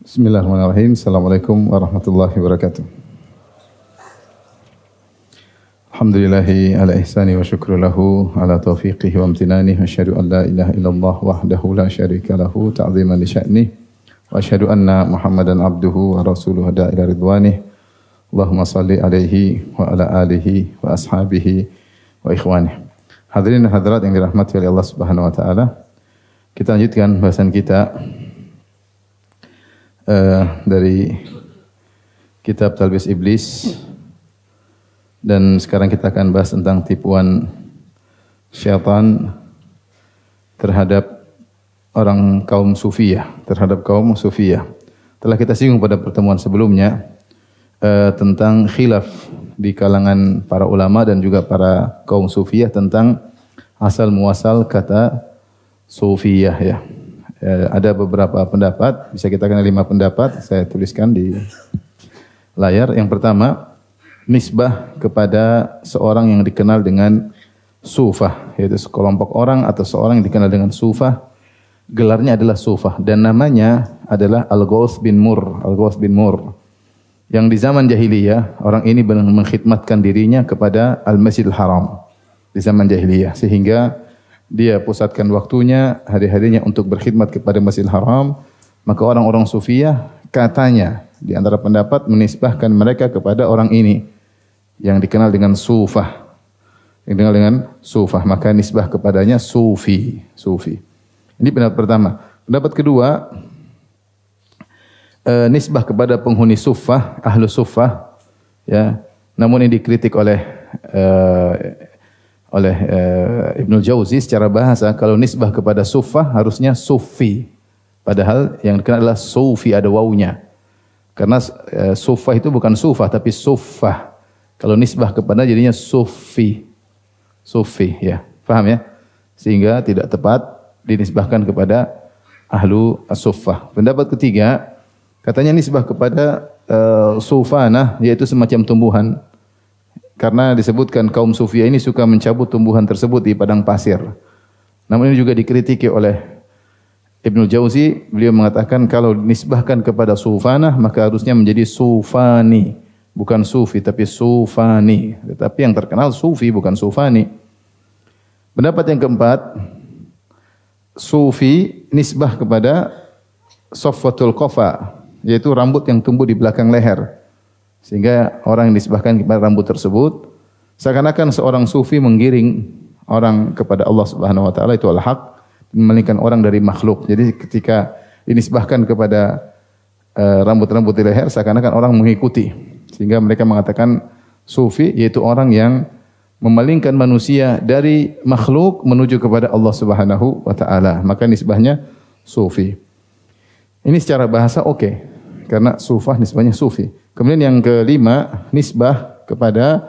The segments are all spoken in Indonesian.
Bismillahirrahmanirrahim. Assalamualaikum warahmatullahi wabarakatuh. Alhamdulillahi ala ihsani wa syukru lahu ala taufiqihi wa amtinani. Asyhadu an la ilaha illallah wahdahu la syarika lahu ta'ziman li sya'nih. Wa asyhadu anna Muhammadan abduhu wa rasuluhu hada ila ridwanih. Allahumma salli alaihi wa ala alihi wa ashabihi wa ikhwanih. Hadirin dan hadirat yang dirahmati oleh Allah Subhanahu wa taala. Kita lanjutkan bahasan kita dari kitab Talbis Iblis, dan sekarang kita akan bahas tentang tipuan syaitan terhadap orang kaum Sufiyah, Telah kita singgung pada pertemuan sebelumnya tentang khilaf di kalangan para ulama dan juga para kaum Sufiyah tentang asal muasal kata Sufiyah, ya. Ada beberapa pendapat, bisa kita kenal 5 pendapat, saya tuliskan di layar. Yang pertama, nisbah kepada seorang yang dikenal dengan sufah, yaitu sekelompok orang atau seorang yang dikenal dengan sufah, gelarnya adalah sufah dan namanya adalah Al-Ghawth bin Mur. Yang di zaman jahiliyah, orang ini mengkhidmatkan dirinya kepada Al-Masjidil Haram di zaman jahiliyah, sehingga dia pusatkan waktunya, hari-harinya untuk berkhidmat kepada Masjidil Haram. Maka orang-orang Sufiyah katanya di antara pendapat menisbahkan mereka kepada orang ini yang dikenal dengan sufah. Maka nisbah kepadanya sufi. Ini pendapat pertama. Pendapat kedua, nisbah kepada penghuni sufah, ahlu sufah, ya. Namun ini dikritik oleh Ibnu Jauzi secara bahasa. Kalau nisbah kepada sufah harusnya sufi, padahal yang dikenal adalah sufi, ada wawunya. Karena sufah itu bukan sufah tapi sufah. Kalau nisbah kepada jadinya sufi, ya. Paham ya? Sehingga tidak tepat dinisbahkan kepada ahlu as-sufah. Pendapat ketiga, katanya nisbah kepada sufanah, yaitu semacam tumbuhan. Karena disebutkan kaum Sufiyah ini suka mencabut tumbuhan tersebut di padang pasir. Namun ini juga dikritiki oleh Ibnu Jauzi. Beliau mengatakan kalau nisbahkan kepada sufanah maka harusnya menjadi sufani, bukan sufi tapi sufani. Tetapi yang terkenal sufi bukan sufani. Pendapat yang keempat, sufi nisbah kepada safwatul qafa, yaitu rambut yang tumbuh di belakang leher. Sehingga orang yang disebahkan kepada rambut tersebut seakan-akan seorang sufi menggiring orang kepada Allah Subhanahu wa taala, itu al-haq, memalingkan orang dari makhluk. Jadi ketika dinisbahkan kepada rambut-rambut di leher seakan-akan orang mengikuti. Sehingga mereka mengatakan sufi yaitu orang yang memalingkan manusia dari makhluk menuju kepada Allah Subhanahu wa taala. Maka nisbahnya sufi. Ini secara bahasa oke. Karena sufah nisbahnya sufi. Kemudian yang kelima, nisbah kepada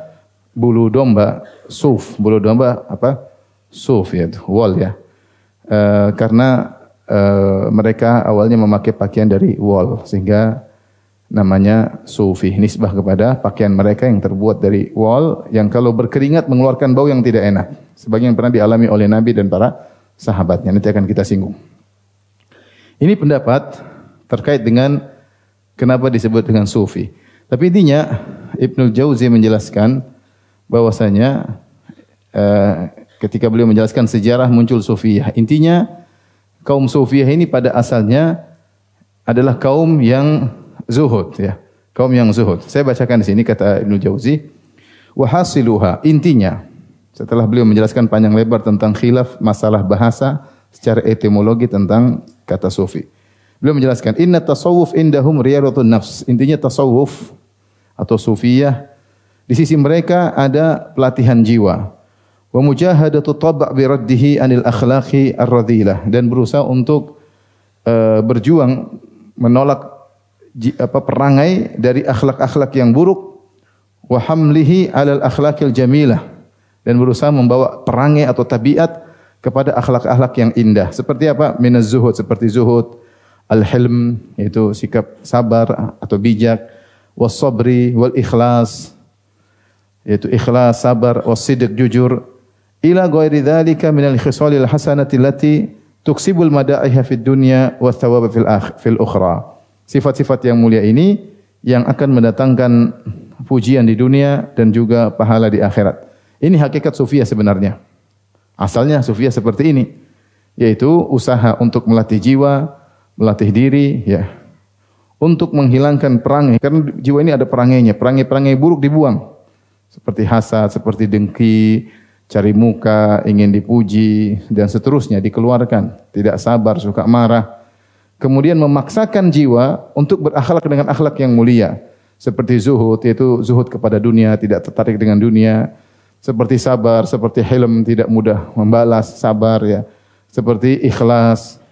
bulu domba, suf. Bulu domba apa? Suf, ya, wool, ya. Karena mereka awalnya memakai pakaian dari wool, sehingga namanya sufi. Nisbah kepada pakaian mereka yang terbuat dari wool, yang kalau berkeringat mengeluarkan bau yang tidak enak. Sebagaimana pernah dialami oleh Nabi dan para sahabatnya. Nanti akan kita singgung. Ini pendapat terkait dengan kenapa disebut dengan sufi. Tapi intinya Ibnu Jauzi menjelaskan bahwasanya ketika beliau menjelaskan sejarah muncul Sufiyah, intinya kaum Sufiyah ini pada asalnya adalah kaum yang zuhud, ya. Kaum yang zuhud. Saya bacakan di sini kata Ibnu Jauzi, wa hasiluha, intinya setelah beliau menjelaskan panjang lebar tentang khilaf masalah bahasa secara etimologi tentang kata sufi. Beliau menjelaskan, inna tasawuf indahum riyadatun nafs. Intinya tasawuf atau sufiyah di sisi mereka ada pelatihan jiwa. Wa mujahadatu tab' bi raddihi anil akhlaqi ar-radhilah, dan berusaha untuk berjuang menolak perangai dari akhlak-akhlak yang buruk, wa hamlihi 'alal akhlaqil jamilah, dan berusaha membawa perangai atau tabiat kepada akhlak-akhlak yang indah. Seperti apa? Minaz zuhud, seperti zuhud, al-hilm, yaitu sikap sabar atau bijak, was-sabri wal ikhlas, yaitu ikhlas, sabar, was-sidq, jujur, ila ghairi dzalika minal khisalil hasanati allati tuksibul madaiha fid dunya wa thawaba fil ukhra. Sifat-sifat yang mulia ini yang akan mendatangkan pujian di dunia dan juga pahala di akhirat. Ini hakikat sufiyah sebenarnya. Asalnya sufiyah seperti ini, yaitu usaha untuk melatih jiwa, melatih diri, ya, untuk menghilangkan perangai. Karena jiwa ini ada perangainya, perangai-perangai buruk dibuang. Seperti hasad, seperti dengki, cari muka, ingin dipuji, dan seterusnya dikeluarkan. Tidak sabar, suka marah. Kemudian memaksakan jiwa untuk berakhlak dengan akhlak yang mulia. Seperti zuhud, yaitu zuhud kepada dunia, tidak tertarik dengan dunia. Seperti sabar, seperti hilm, tidak mudah membalas, sabar, ya. Seperti ikhlas,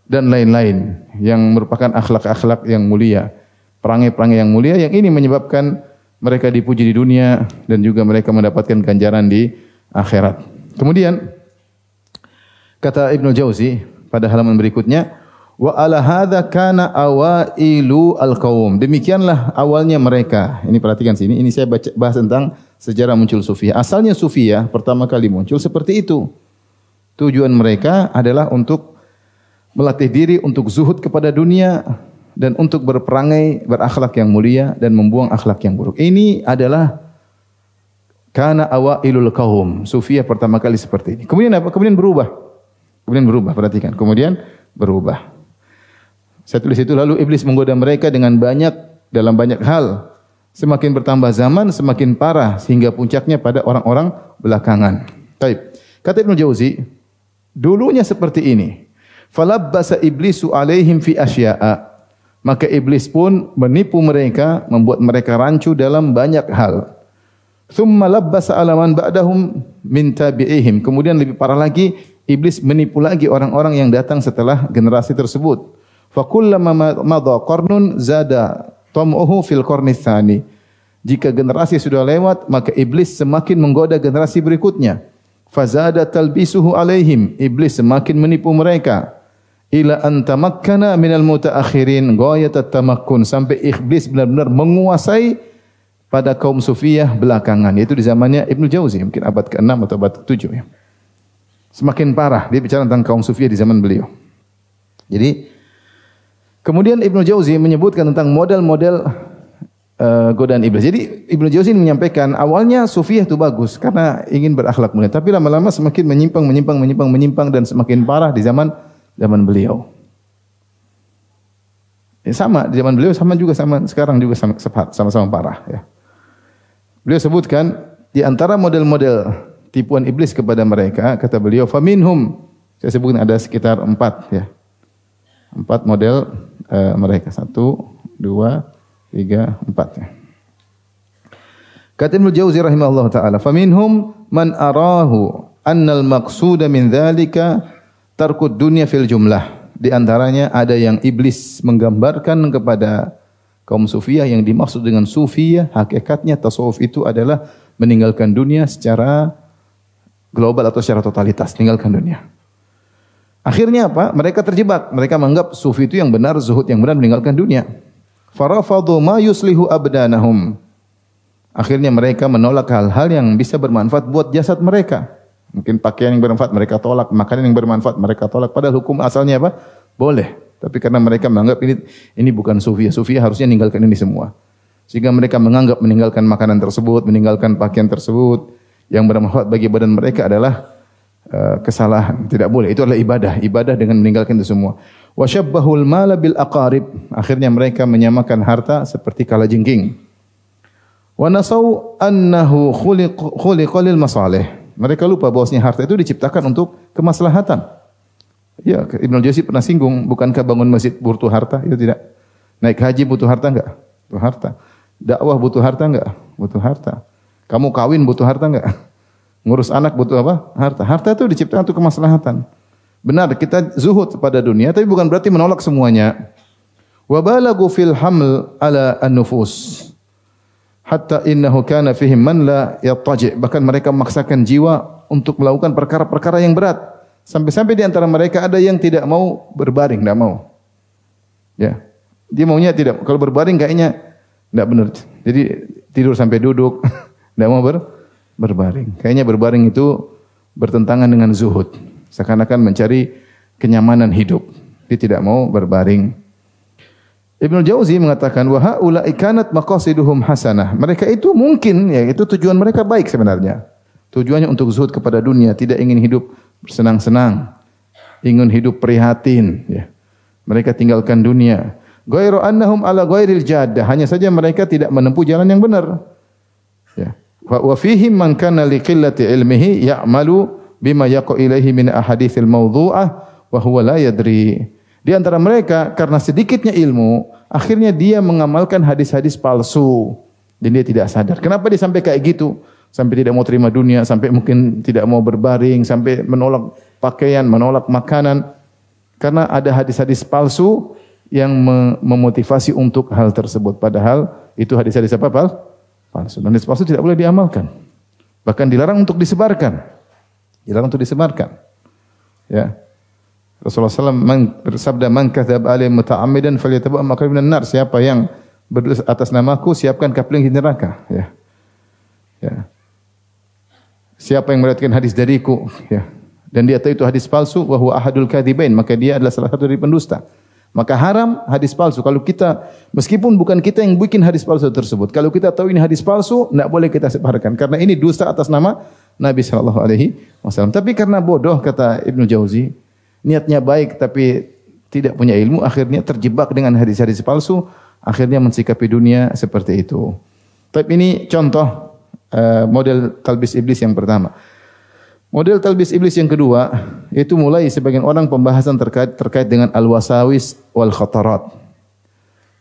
dan lain-lain yang merupakan akhlak-akhlak yang mulia. Perangai-perangai yang mulia yang ini menyebabkan mereka dipuji di dunia dan juga mereka mendapatkan ganjaran di akhirat. Kemudian kata Ibnu Jauzi pada halaman berikutnya, wa ala hadza kana awailu al-qaum. Demikianlah awalnya mereka. Ini perhatikan sini, ini saya bahas tentang sejarah muncul sufiyah. Asalnya sufiyah pertama kali muncul seperti itu. Tujuan mereka adalah untuk melatih diri untuk zuhud kepada dunia dan untuk berperangai, berakhlak yang mulia dan membuang akhlak yang buruk. Ini adalah kana awailul qaum. Sufiyah pertama kali seperti ini. Kemudian apa? Kemudian berubah. Perhatikan. Kemudian berubah. Saya tulis itu, lalu iblis menggoda mereka dengan dalam banyak hal. Semakin bertambah zaman, semakin parah sehingga puncaknya pada orang-orang belakangan. Baik. Kata Ibnu Jauzi, dulunya seperti ini. Falabbasa iblisu alaihim fi asya'a. Maka iblis pun menipu mereka, membuat mereka rancu dalam banyak hal. Thumma labbasa alaman ba'dahum min tabi'ihim. Kemudian lebih parah lagi, iblis menipu lagi orang-orang yang datang setelah generasi tersebut. Fa kullama madha qarnun zada tam'uhu fil qarni tsani. Jika generasi sudah lewat, maka iblis semakin menggoda generasi berikutnya. Fazada talbisuhu alaihim. Iblis semakin menipu mereka. Ila an tamakkana minal mutaakhirin ghayatat tamakkun, sampai iblis benar-benar menguasai pada kaum sufiyah belakangan, yaitu di zamannya Ibnu Jauzi, mungkin abad ke-6 atau abad ke-7 ya. Semakin parah dia bicara tentang kaum sufiyah di zaman beliau. Jadi kemudian Ibnu Jauzi menyebutkan tentang model-model godaan iblis. Jadi Ibnu Jauzi menyampaikan awalnya sufiyah itu bagus karena ingin berakhlak mulia, tapi lama-lama semakin menyimpang dan semakin parah di zaman beliau. Sama di zaman beliau, sama sekarang juga sama-sama parah ya. Beliau sebutkan di antara model-model tipuan iblis kepada mereka, kata beliau, faminhum, saya sebutkan ada sekitar 4 ya. 4 model mereka. 1, 2, 3, 4 ya. Kata Ibnu Jauzi rahimahullah taala, faminhum man arahu annal maqsuda min dzalika tarkud dunya fil jumlah. Di antaranya ada yang iblis menggambarkan kepada kaum sufiyah, yang dimaksud dengan sufiyah hakikatnya tasawuf itu adalah meninggalkan dunia secara global atau secara totalitas, tinggalkan dunia. Akhirnya apa? Mereka terjebak. Mereka menganggap sufi itu yang benar, zuhud yang benar, meninggalkan dunia. Farafadhu ma yuslihu abdanahum. Akhirnya mereka menolak hal-hal yang bisa bermanfaat buat jasad mereka. Mungkin pakaian yang bermanfaat mereka tolak, makanan yang bermanfaat mereka tolak. Padahal hukum asalnya apa? Boleh. Tapi karena mereka menganggap ini bukan sufiyah. Sufiyah harusnya meninggalkan ini semua. Sehingga mereka menganggap meninggalkan makanan tersebut, meninggalkan pakaian tersebut yang bermanfaat bagi badan mereka adalah kesalahan. Tidak boleh. Itu adalah ibadah. Ibadah dengan meninggalkan itu semua. Wa syabbahul mala bil aqarib. Akhirnya mereka menyamakan harta seperti kalajengking. Wa nasau annahu khuliqa lil masalih. Mereka lupa bahwasanya harta itu diciptakan untuk kemaslahatan. Ya, Ibnu Jauzi pernah singgung, bukankah bangun masjid butuh harta? Itu tidak. Naik haji butuh harta enggak? Butuh harta. Dakwah butuh harta enggak? Butuh harta. Kamu kawin butuh harta enggak? Ngurus anak butuh apa? Harta. Harta itu diciptakan untuk kemaslahatan. Benar, kita zuhud pada dunia, tapi bukan berarti menolak semuanya. Wa balagu fil haml ala an-nufus. Hatta innahu kana fihim man la yattaji'. Bahkan mereka memaksakan jiwa untuk melakukan perkara-perkara yang berat. Sampai-sampai di antara mereka ada yang tidak mau berbaring, tidak mau. Ya. Dia maunya tidak, kalau berbaring kayaknya tidak benar. Jadi tidur sampai duduk, tidak mau berbaring. Kayaknya berbaring itu bertentangan dengan zuhud. Seakan-akan mencari kenyamanan hidup. Dia tidak mau berbaring. Ibnu Jauzi mengatakan wa haula'i kanat maqasiduhum hasanah. Mereka itu mungkin ya itu tujuan mereka baik sebenarnya. Tujuannya untuk zuhud kepada dunia, tidak ingin hidup bersenang-senang, ingin hidup prihatin ya. Mereka tinggalkan dunia. Ghairu annahum ala ghairil jaddah, hanya saja mereka tidak menempuh jalan yang benar. Ya. Wa fihim man kana liqillati ilmihi ya'malu bima yaqa ilaihi min ahaditsil mawdhu'ah wa huwa la yadri. Di antara mereka karena sedikitnya ilmu, akhirnya dia mengamalkan hadis-hadis palsu dan dia tidak sadar. Kenapa dia sampai kayak gitu? Sampai tidak mau terima dunia, sampai mungkin tidak mau berbaring, sampai menolak pakaian, menolak makanan. Karena ada hadis-hadis palsu yang memotivasi untuk hal tersebut. Padahal itu hadis-hadis apa, palsu. Dan hadis palsu tidak boleh diamalkan. Bahkan dilarang untuk disebarkan. Dilarang untuk disebarkan. Ya. Rasulullah SAW bersabda, "Man kadzdzaba alayya muta'ammidan falyatabawwa maq'adahu minan nar." Siapa yang berdusta atas namaku, siapkan kapeling di neraka. Ya. Ya. Siapa yang meriwayatkan hadis dariku, ya, dan dia tahu itu hadis palsu, wa huwa ahadul kadzibain, maka dia adalah salah satu dari pendusta. Maka haram hadis palsu. Kalau kita, meskipun bukan kita yang bikin hadis palsu tersebut, kalau kita tahu ini hadis palsu, tidak boleh kita sebarkan, karena ini dusta atas nama Nabi Shallallahu Alaihi Wasallam. Tapi karena bodoh, kata Ibnu Jauzi, niatnya baik tapi tidak punya ilmu, akhirnya terjebak dengan hadis-hadis palsu, akhirnya mensikapi dunia seperti itu. Tapi ini contoh model talbis iblis yang pertama. Model talbis iblis yang kedua, yaitu mulai sebagian orang pembahasan terkait dengan al-wasawis wal khatarat.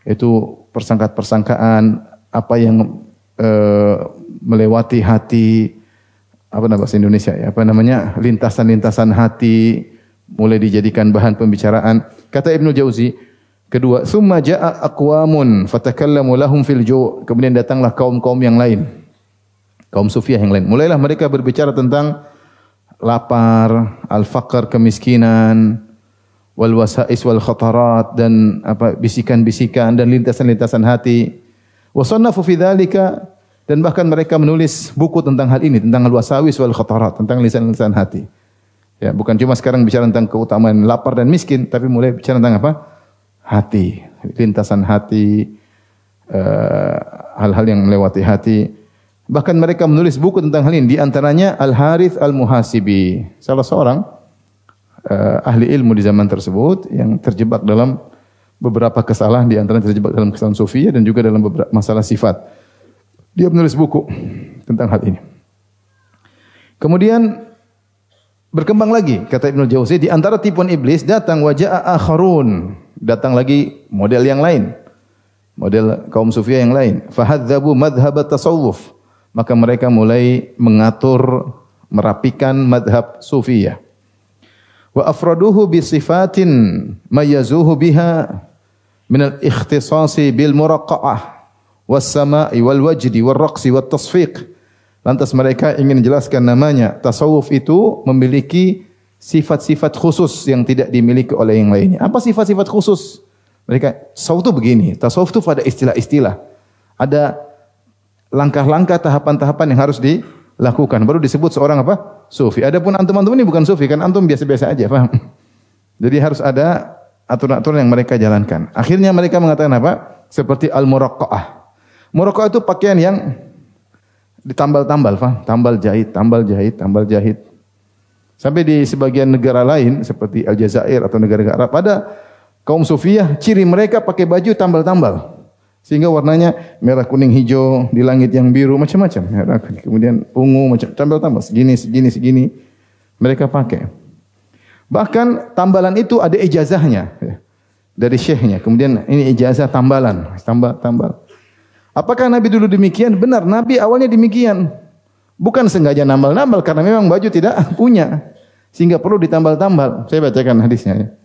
Itu persangkaan apa yang melewati hati, apa bahasa Indonesia ya, apa namanya, lintasan-lintasan hati, mulai dijadikan bahan pembicaraan. Kata Ibnu Jauzi, kedua, summa jaa aqwamun fatakallamu lahum fil ju'. Kemudian datanglah kaum-kaum yang lain, kaum sufiah yang lain. Mulailah mereka berbicara tentang lapar, al-faqr, kemiskinan, wal wasais wal khatarat, dan apa, bisikan-bisikan dan lintasan-lintasan hati. Wa sannafu fi dzalika, dan bahkan mereka menulis buku tentang hal ini, tentang al-wasawis wal khatarat, tentang lisan-lisan hati. Ya, bukan cuma sekarang bicara tentang keutamaan lapar dan miskin, tapi mulai bicara tentang apa? Hati, lintasan hati, hal-hal yang melewati hati. Bahkan mereka menulis buku tentang hal ini, di antaranya Al-Harith Al-Muhasibi, salah seorang ahli ilmu di zaman tersebut yang terjebak dalam beberapa kesalahan, di antaranya terjebak dalam kesalahan sufiyah dan juga dalam beberapa masalah sifat. Dia menulis buku tentang hal ini. Kemudian berkembang lagi, kata Ibnu Jauzi, di antara tipuan iblis datang waja'a akharun, datang lagi model yang lain, model kaum sufiyah yang lain. Fahadzabu madhhab tasawuf, maka mereka mulai mengatur, merapikan madhab sufiyah. Wa afraduhu bi sifatin mayazuhu biha min al-ikhtisasi bil muraqqa'ah was sama'i wal wajdi wal raqsi wat tasfiq. Lantas mereka ingin menjelaskan namanya. Tasawuf itu memiliki sifat-sifat khusus yang tidak dimiliki oleh yang lainnya. Apa sifat-sifat khusus? Mereka, tasawuf itu begini. Tasawuf itu pada istilah-istilah. Ada langkah-langkah, tahapan-tahapan yang harus dilakukan. Baru disebut seorang apa? Sufi. Adapun antum-antum ini bukan sufi, kan antum biasa-biasa aja, paham? Jadi harus ada aturan-aturan yang mereka jalankan. Akhirnya mereka mengatakan apa? Seperti al-muraqqa'ah. Muraqqa'ah itu pakaian yang ditambal-tambal, paham? Tambal jahit, tambal jahit, tambal jahit. Sampai di sebagian negara lain seperti Aljazair atau negara-negara Arab, pada kaum sufiyah ciri mereka pakai baju tambal-tambal. Sehingga warnanya merah, kuning, hijau, di langit yang biru, macam-macam. Kemudian ungu, macam tambal-tambal, segini, segini, segini. Mereka pakai. Bahkan tambalan itu ada ijazahnya dari syekhnya. Kemudian ini ijazah tambalan, tambal. Apakah Nabi dulu demikian? Benar, Nabi awalnya demikian. Bukan sengaja nambal-nambal, karena memang baju tidak punya, sehingga perlu ditambal-tambal. Saya bacakan hadisnya.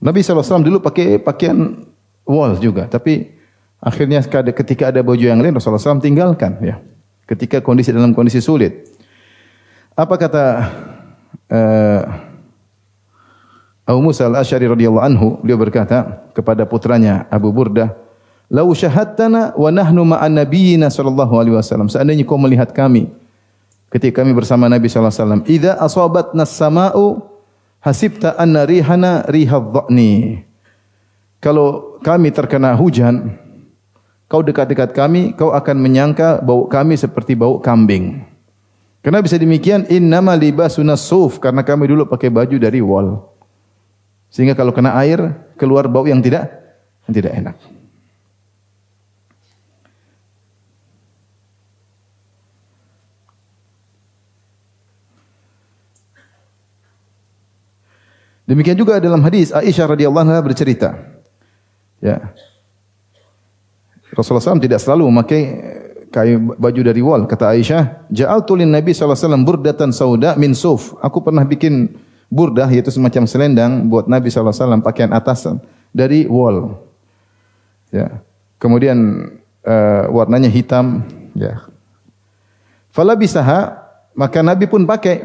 Nabi SAW dulu pakai pakaian wol juga, tapi akhirnya ketika ada baju yang lain Rasulullah SAW tinggalkan, ya. Ketika dalam kondisi sulit. Apa kata Abu Musa al-Asy'ari radhiyallahu anhu, beliau berkata kepada putranya Abu Burdah, "Lau syahadtana wa nahnu ma'an nabiyyina sallallahu alaihi wasallam." Seandainya kau melihat kami ketika kami bersama Nabi sallallahu alaihi wasallam, "Idza asabatnas sama'u hasibta anna rihana rihadh dhani." Kalau kami terkena hujan, kau dekat-dekat kami, kau akan menyangka bau kami seperti bau kambing. Kenapa bisa demikian? Innama libasuna suf, karena kami dulu pakai baju dari wol. Sehingga kalau kena air, keluar bau yang tidak enak. Demikian juga dalam hadis Aisyah radhiyallahu anha bercerita, ya, Rasulullah SAW tidak selalu memakai kain baju dari wol. Kata Aisyah, "Ja'altu lin Nabi sallallahu alaihi wasallam burdatan sauda min suf." Aku pernah bikin burdah, yaitu semacam selendang buat Nabi sallallahu alaihi wasallam, pakaian atasan dari wol. Ya. Kemudian warnanya hitam, ya. Falabisaha, maka Nabi pun pakai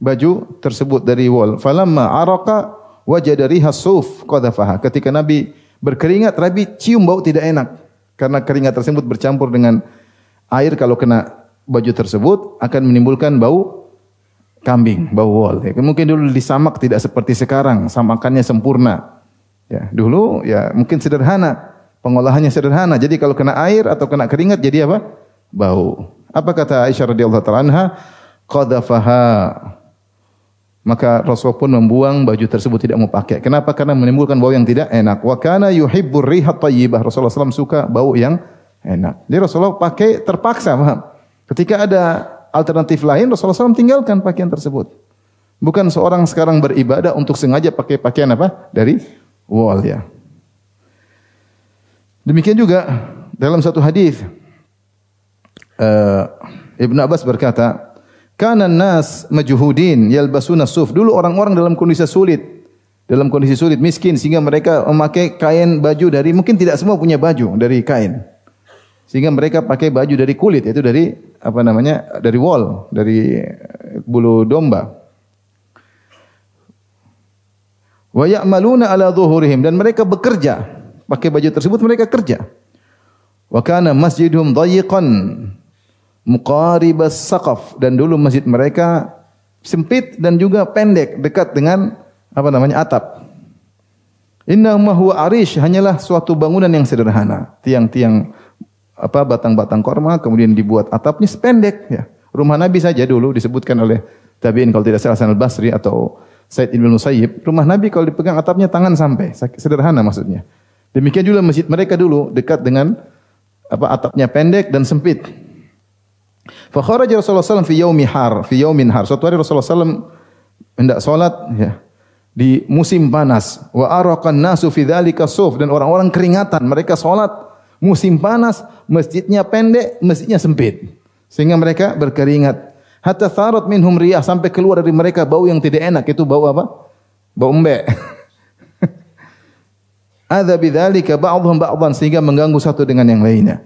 baju tersebut dari wol. Falamma araqa wajada riha suf qadhafaha. Ketika Nabi berkeringat, Nabi cium bau tidak enak. Karena keringat tersebut bercampur dengan air, kalau kena baju tersebut akan menimbulkan bau kambing, bau wol. Ya, mungkin dulu disamak tidak seperti sekarang, samakannya sempurna. Ya, dulu ya mungkin sederhana, pengolahannya sederhana. Jadi kalau kena air atau kena keringat jadi apa? Bau. Apa kata Aisyah radhiyallahu ta'ala anha? Qadhafaha. Maka Rasul pun membuang baju tersebut, tidak mau pakai. Kenapa? Karena menimbulkan bau yang tidak enak. Wa kana yuhibbur riha thayyibah. Rasulullah SAW suka bau yang enak. Jadi Rasulullah pakai terpaksa, paham? Ketika ada alternatif lain, Rasulullah SAW tinggalkan pakaian tersebut. Bukan seorang sekarang beribadah untuk sengaja pakai pakaian apa? Dari wol, ya. Demikian juga dalam satu hadis Ibnu Abbas berkata, "Kana nas majhudin yalbasuna suf." Dulu orang-orang dalam kondisi sulit, miskin, sehingga mereka memakai kain baju dari, mungkin tidak semua punya baju dari kain. Sehingga mereka pakai baju dari kulit, yaitu dari dari wol, dari bulu domba. Wa ya'maluna ala dhuhurihim, dan mereka bekerja pakai baju tersebut, mereka kerja. Wa kana masjidhum dhayiqan muqaribas saqaf, dan dulu masjid mereka sempit dan juga pendek, dekat dengan atap. Innama huwa arish, hanyalah suatu bangunan yang sederhana, tiang-tiang batang-batang korma, kemudian dibuat atapnya sependek, ya. Rumah Nabi saja dulu disebutkan oleh tabi'in, kalau tidak salah Hasan al-Basri atau Said ibn Musayyib, rumah Nabi kalau dipegang atapnya tangan sampai, sederhana maksudnya. Demikian juga masjid mereka dulu dekat dengan atapnya pendek dan sempit. Fa kharaja Rasulullah SAW fi yaumin har. Suatu hari Rasulullah SAW hendak salat, ya, di musim panas. Wa araqan nasu fi dzalika suf, dan orang-orang keringatan, mereka salat musim panas, masjidnya pendek, masjidnya sempit. Sehingga mereka berkeringat. Hatta tharat minhum riyah, sampai keluar dari mereka bau yang tidak enak. Itu bau apa? Bau embek. Adza bidzalika ba'dhum ba'dhan, sehingga mengganggu satu dengan yang lainnya.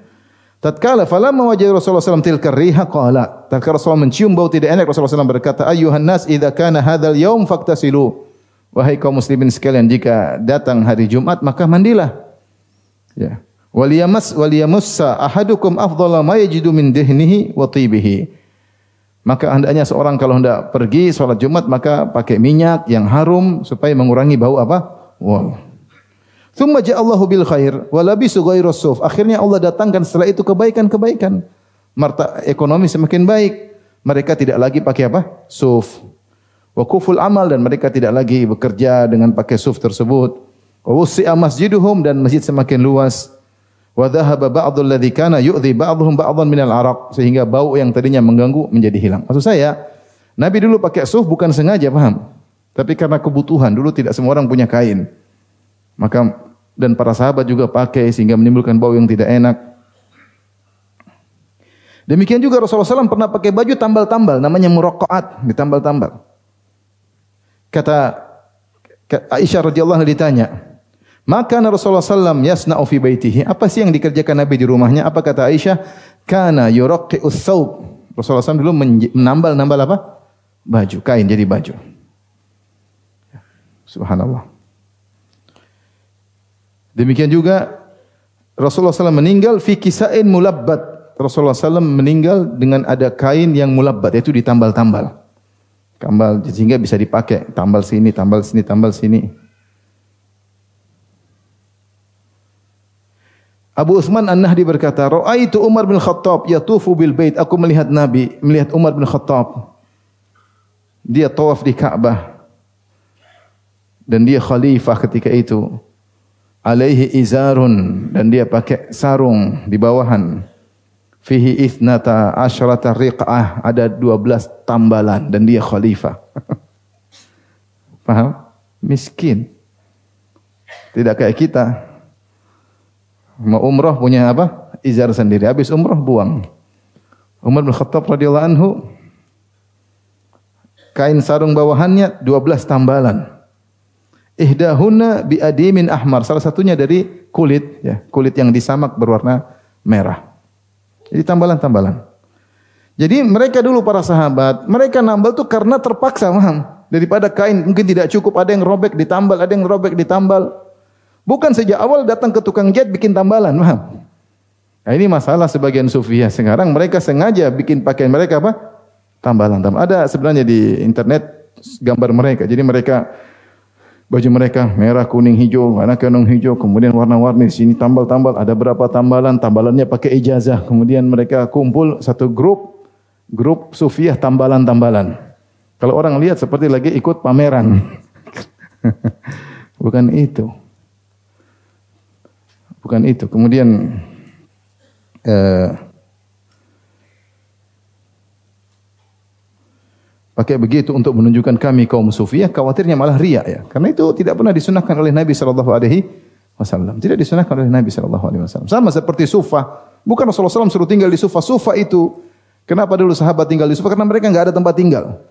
Tatkala falamma wajada Rasulullah SAW tilka riha qala, tatkala Rasulullah mencium bau tidak enak, Rasulullah SAW berkata, "Ayyuhan nas, idza kana hadzal yaum faktasilu." Wahai kaum muslimin sekalian, jika datang hari Jumat maka mandilah. Ya. Waliyamussa ahadukum afdhala ma yajidu min dihnihi wa tibihi. Maka hendaknya seorang kalau hendak pergi salat Jumat maka pakai minyak yang harum supaya mengurangi bau wol. Tsumma ja'allahu bil khair wa labisu ghairu suf. Akhirnya Allah datangkan setelah itu kebaikan-kebaikan. Ekonomi semakin baik. Mereka tidak lagi pakai suf. Wa kuful amal, dan mereka tidak lagi bekerja dengan pakai suf tersebut. Wa wusi'a masjiduhum, dan masjid semakin luas. Wa dhahaba ba'dhu alladhi kana yu'dhi ba'dhum ba'dhan minal araq, sehingga bau yang tadinya mengganggu menjadi hilang. Maksud saya, Nabi dulu pakai suf bukan sengaja, paham? Tapi karena kebutuhan, dulu tidak semua orang punya kain. Maka dan para sahabat juga pakai sehingga menimbulkan bau yang tidak enak. Demikian juga Rasulullah SAW pernah pakai baju tambal-tambal, namanya muraqqa'at, ditambal-tambal. Kata Aisyah radhiyallahu anha ditanya, "Maka Rasulullah SAW yasna'u fi baitihi?" Apa sih yang dikerjakan Nabi di rumahnya? Apa kata Aisyah? "Kana yuraqqi'us thawb." Rasulullah SAW dulu menambal-nambal baju, kain jadi baju. Subhanallah. Demikian juga Rasulullah SAW meninggal fi kisain mulabbat. Rasulullah SAW meninggal dengan ada kain yang mulabbat, yaitu ditambal-tambal. Tambal sehingga bisa dipakai, tambal sini, tambal sini, tambal sini. Abu Utsman An-Nahdi berkata, "Ra'aitu Umar bin Khattab yatufu bil bait." Aku melihat Umar bin Khattab. Dia tawaf di Ka'bah. Dan dia khalifah ketika itu. Alaihi izarun, dan dia pakai sarung di bawahan. Fihi ithnata asyrata riq'ah, ada 12 tambalan, dan dia khalifah. Paham? Miskin. Tidak kayak kita. Mau umrah punya apa? Izar sendiri. Habis umrah buang. Umar bin Khattab radhiyallahu anhu, kain sarung bawahannya 12 tambalan. Ihdahunna bi adimin ahmar, salah satunya dari kulit, ya, kulit yang disamak berwarna merah. Jadi tambalan-tambalan. Jadi mereka dulu para sahabat, mereka nambal tuh karena terpaksa, paham? Daripada kain mungkin tidak cukup, ada yang robek ditambal, ada yang robek ditambal. Bukan sejak awal datang ke tukang jahit bikin tambalan, paham? Nah, ini masalah sebagian sufiah sekarang, mereka sengaja bikin pakaian mereka apa? Tambalan-tambalan. Ada sebenarnya di internet gambar mereka. Jadi mereka baju mereka merah, kuning, hijau, warna kuning, hijau, kemudian warna-warni, sini tambal-tambal, ada berapa tambalan, tambalannya pakai ijazah. Kemudian mereka kumpul satu grup sufiah tambalan-tambalan. Kalau orang lihat seperti lagi ikut pameran. Bukan itu. Bukan itu. Kemudian pakai begitu untuk menunjukkan kami kaum sufiah, khawatirnya malah riya, ya. Karena itu tidak pernah disunahkan oleh Nabi sallallahu alaihi wasallam. Tidak disunahkan oleh Nabi sallallahu alaihi wasallam. Sama seperti sufah. Bukan Rasulullah SAW suruh tinggal di sufah. Sufah itu kenapa dulu sahabat tinggal di sufah? Karena mereka enggak ada tempat tinggal.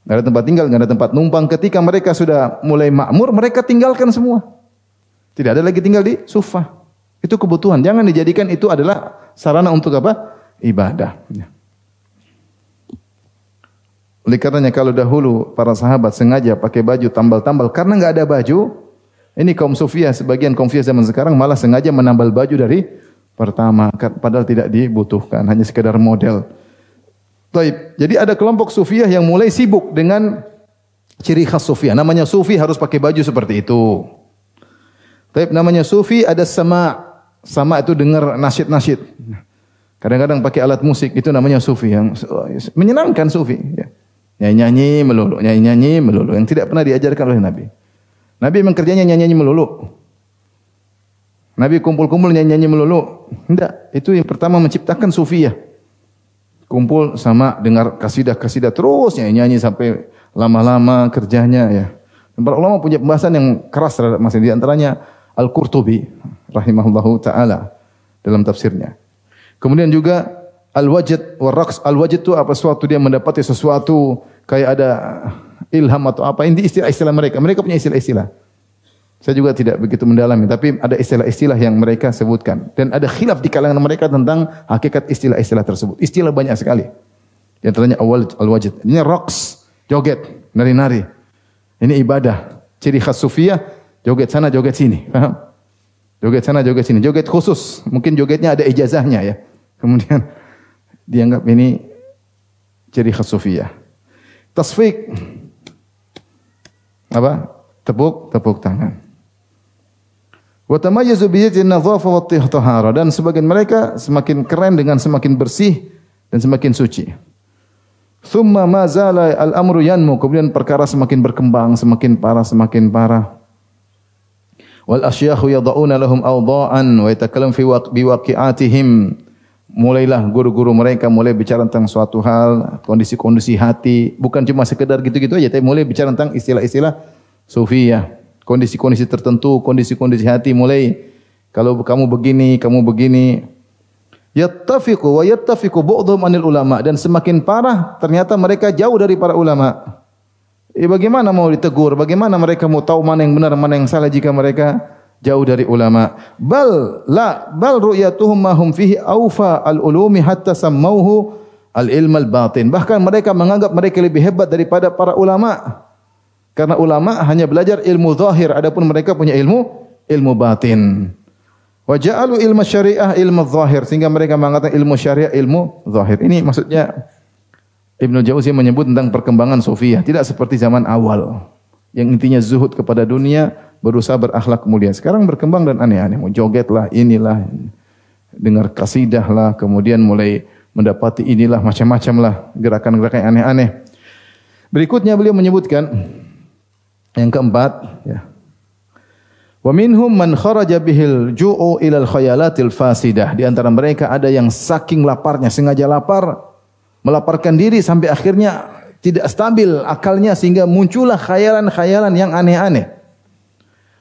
Enggak ada tempat tinggal, enggak ada tempat numpang. Ketika mereka sudah mulai makmur, mereka tinggalkan semua. Tidak ada lagi tinggal di sufah. Itu kebutuhan. Jangan dijadikan itu adalah sarana untuk apa? Ibadah. Oleh karenanya kalau dahulu para sahabat sengaja pakai baju tambal-tambal karena enggak ada baju, ini kaum sufiah, sebagian kaum sufiah zaman sekarang malah sengaja menambal baju dari pertama, padahal tidak dibutuhkan, hanya sekedar model. Baik, jadi ada kelompok sufiah yang mulai sibuk dengan ciri khas sufiah. Namanya sufi harus pakai baju seperti itu. Baik, namanya sufi ada sama itu dengar nasyid-nasyid. Kadang-kadang pakai alat musik, itu namanya sufi yang menyenangkan sufi, ya. Nyanyi-nyanyi melulu yang tidak pernah diajarkan oleh Nabi. Nabi memang kerjanya nyanyi-nyanyi melulu. Nabi kumpul-kumpul nyanyi-nyanyi melulu. Tidak, itu yang pertama menciptakan sufiyah. Kumpul sama dengar kasidah-kasidah terus nyanyi-nyanyi sampai lama-lama kerjanya, ya. Para ulama punya pembahasan yang keras terhadap masalah, di antaranya Al-Qurtubi rahimahullahu taala dalam tafsirnya. Kemudian juga al-wajd wa raqs. Al-wajd itu apa? Suatu dia mendapati sesuatu kayak ada ilham atau apa. Ini istilah-istilah mereka. Mereka punya istilah-istilah. Saya juga tidak begitu mendalami, tapi ada istilah-istilah yang mereka sebutkan. Dan ada khilaf di kalangan mereka tentang hakikat istilah-istilah tersebut. Istilah banyak sekali. Di antaranya al-wajd. Ini raqs, joget, nari-nari. Ini ibadah. Ciri khas sufiyah, joget sana, joget sini. Paham? Joget sana, joget sini. Joget khusus. Mungkin jogetnya ada ijazahnya, ya. Kemudian dianggap ini ciri khas sufiyah. Tasfiq, apa? Tepuk tangan. Wa tamayyazu bi an-nadhafah wa at-tahara, dan sebagian mereka semakin keren dengan semakin bersih dan semakin suci. Thumma ma zala al-amru yanmu, kemudian perkara semakin berkembang, semakin parah. Wal asyakhu yad'una lahum awda'an wa yatakallamu fi biwaqi'atihim. Mulailah guru-guru mereka mulai bicara tentang suatu hal, kondisi-kondisi hati, bukan cuma sekedar gitu-gitu aja, tapi mulai bicara tentang istilah-istilah sufiyah, kondisi-kondisi tertentu, kondisi-kondisi hati, mulai kalau kamu begini. Yattafiqu wa yattafiqu ba'dhum 'anil ulama, dan semakin parah ternyata mereka jauh dari para ulama. Bagaimana mau ditegur? Bagaimana mereka mau tahu mana yang benar, mana yang salah jika mereka jauh dari ulama? Bal ru'yatuhum ma hum fihi awfa al-ulumi hatta sammauhu al-ilm al-batin. Bahkan mereka menganggap mereka lebih hebat daripada para ulama. Karena ulama hanya belajar ilmu zahir, adapun mereka punya ilmu batin. Wa ja'alu ilmu syariah ilmu zahir, sehingga mereka mengatakan ilmu syariah ilmu zahir. Ini maksudnya Ibnu Jauzi menyebut tentang perkembangan sufiyah, tidak seperti zaman awal yang intinya zuhud kepada dunia, berusaha berakhlak mulia. Sekarang berkembang dan aneh-aneh, mau joget lah, inilah, dengar kasidah lah, kemudian mulai mendapati inilah, macam-macam lah, gerakan-gerakan yang aneh-aneh. Berikutnya beliau menyebutkan yang keempat, ya. Wa minhum man kharaja bihil ju'u ilal khayalatil fasidah. Di antara mereka ada yang saking laparnya, sengaja lapar, melaparkan diri sampai akhirnya tidak stabil akalnya sehingga muncullah khayalan-khayalan yang aneh-aneh.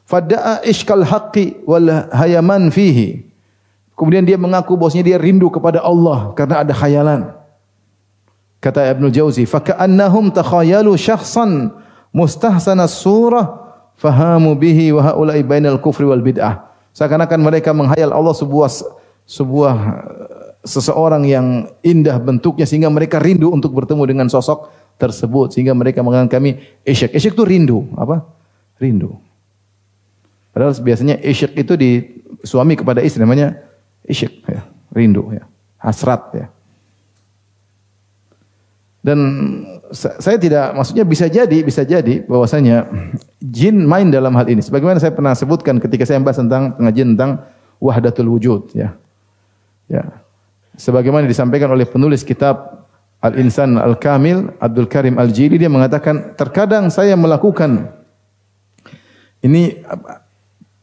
Fada'a ishkal haqqi wal hayaman fihi. Kemudian dia mengaku bahwasanya dia rindu kepada Allah karena ada khayalan. Kata Ibnu Jauzi, "Faka'annahum takhayalu syakhsan mustahsana surah fahamu bihi wa haula'i bainal kufri wal bid'ah." Seakan-akan mereka menghayal Allah sebuah seseorang yang indah bentuknya sehingga mereka rindu untuk bertemu dengan sosok tersebut, sehingga mereka mengatakan kami isyq. Isyq itu rindu, apa? Rindu. Padahal biasanya isyq itu di suami kepada istri namanya isyq, ya, rindu, ya, hasrat, ya. Dan saya tidak, maksudnya bisa jadi bahwasanya jin main dalam hal ini. Sebagaimana saya pernah sebutkan ketika saya membahas tentang pengajian tentang wahdatul wujud, ya. Ya. Sebagaimana disampaikan oleh penulis kitab Al-Insan Al-Kamil, Abdul Karim Al-Jili, dia mengatakan, terkadang saya melakukan ini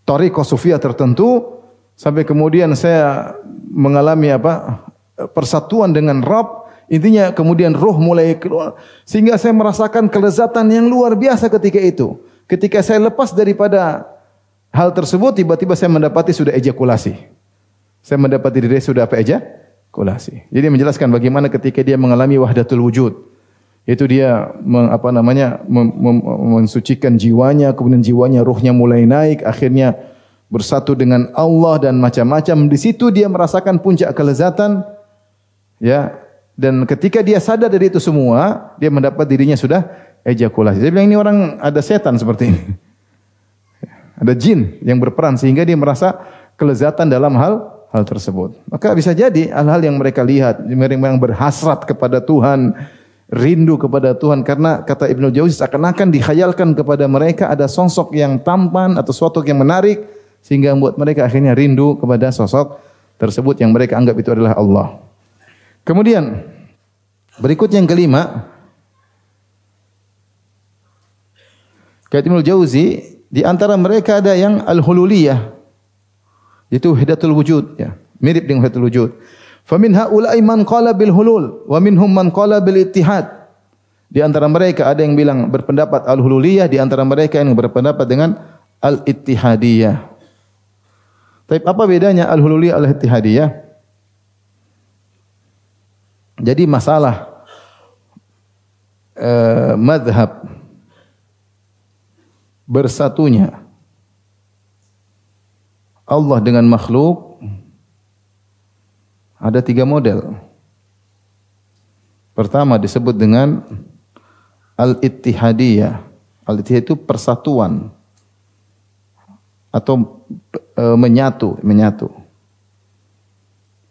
thariqah sufiyah tertentu sampai kemudian saya mengalami persatuan dengan Rabb, intinya kemudian ruh mulai keluar sehingga saya merasakan kelezatan yang luar biasa ketika itu. Ketika saya lepas daripada hal tersebut, tiba-tiba saya mendapati sudah ejakulasi. Saya mendapati diri sudah ejakulasi. Jadi menjelaskan bagaimana ketika dia mengalami wahdatul wujud, yaitu dia mensucikan jiwanya, kemudian jiwanya, ruhnya mulai naik, akhirnya bersatu dengan Allah dan macam-macam. Di situ dia merasakan puncak kelezatan, ya. Dan ketika dia sadar dari itu semua, dia mendapat dirinya sudah ejakulasi. Saya bilang ini orang ada setan seperti ini. Ada jin yang berperan sehingga dia merasa kelezatan dalam hal tersebut. Maka bisa jadi hal-hal yang mereka lihat, mereka yang berhasrat kepada Tuhan, rindu kepada Tuhan, karena kata Ibnu Jauzi seakan-akan dikhayalkan kepada mereka ada sosok yang tampan atau sesuatu yang menarik sehingga membuat mereka akhirnya rindu kepada sosok tersebut yang mereka anggap itu adalah Allah. Kemudian berikut yang kelima, kata Ibnu Jauzi, di antara mereka ada yang al-hululiyah, itu wahdatul wujud, ya, mirip dengan wahdatul wujud. Famin haula'i man qala bil hulul wa minhum man qala bil ittihad. Di antara mereka ada yang bilang berpendapat al-hululiyah, di antara mereka yang berpendapat dengan al-ittihadiyah. Tapi apa bedanya al-hululiyah al-ittihadiyah? Jadi masalah madhab bersatunya Allah dengan makhluk ada 3 model. Pertama disebut dengan al-ittihadiyah. Al-ittihad itu persatuan atau menyatu.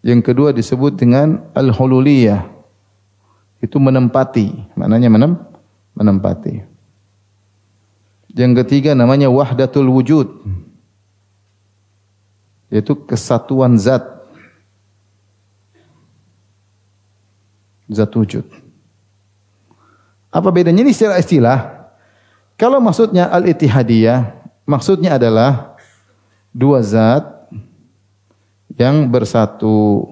Yang kedua disebut dengan al-hululiyah. Itu menempati, maknanya menempati. Yang ketiga namanya wahdatul wujud. Yaitu kesatuan zat wujud. Apa bedanya ini secara istilah? Kalau maksudnya al-ittihadiyah, maksudnya adalah 2 zat yang bersatu.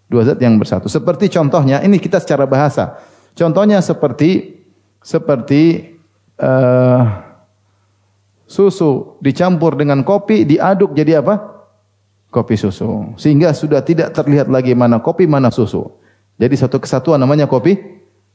2 zat yang bersatu. Seperti contohnya, ini kita secara bahasa. Contohnya seperti susu dicampur dengan kopi, diaduk jadi apa? Kopi susu. Sehingga sudah tidak terlihat lagi mana kopi, mana susu. Jadi satu kesatuan namanya kopi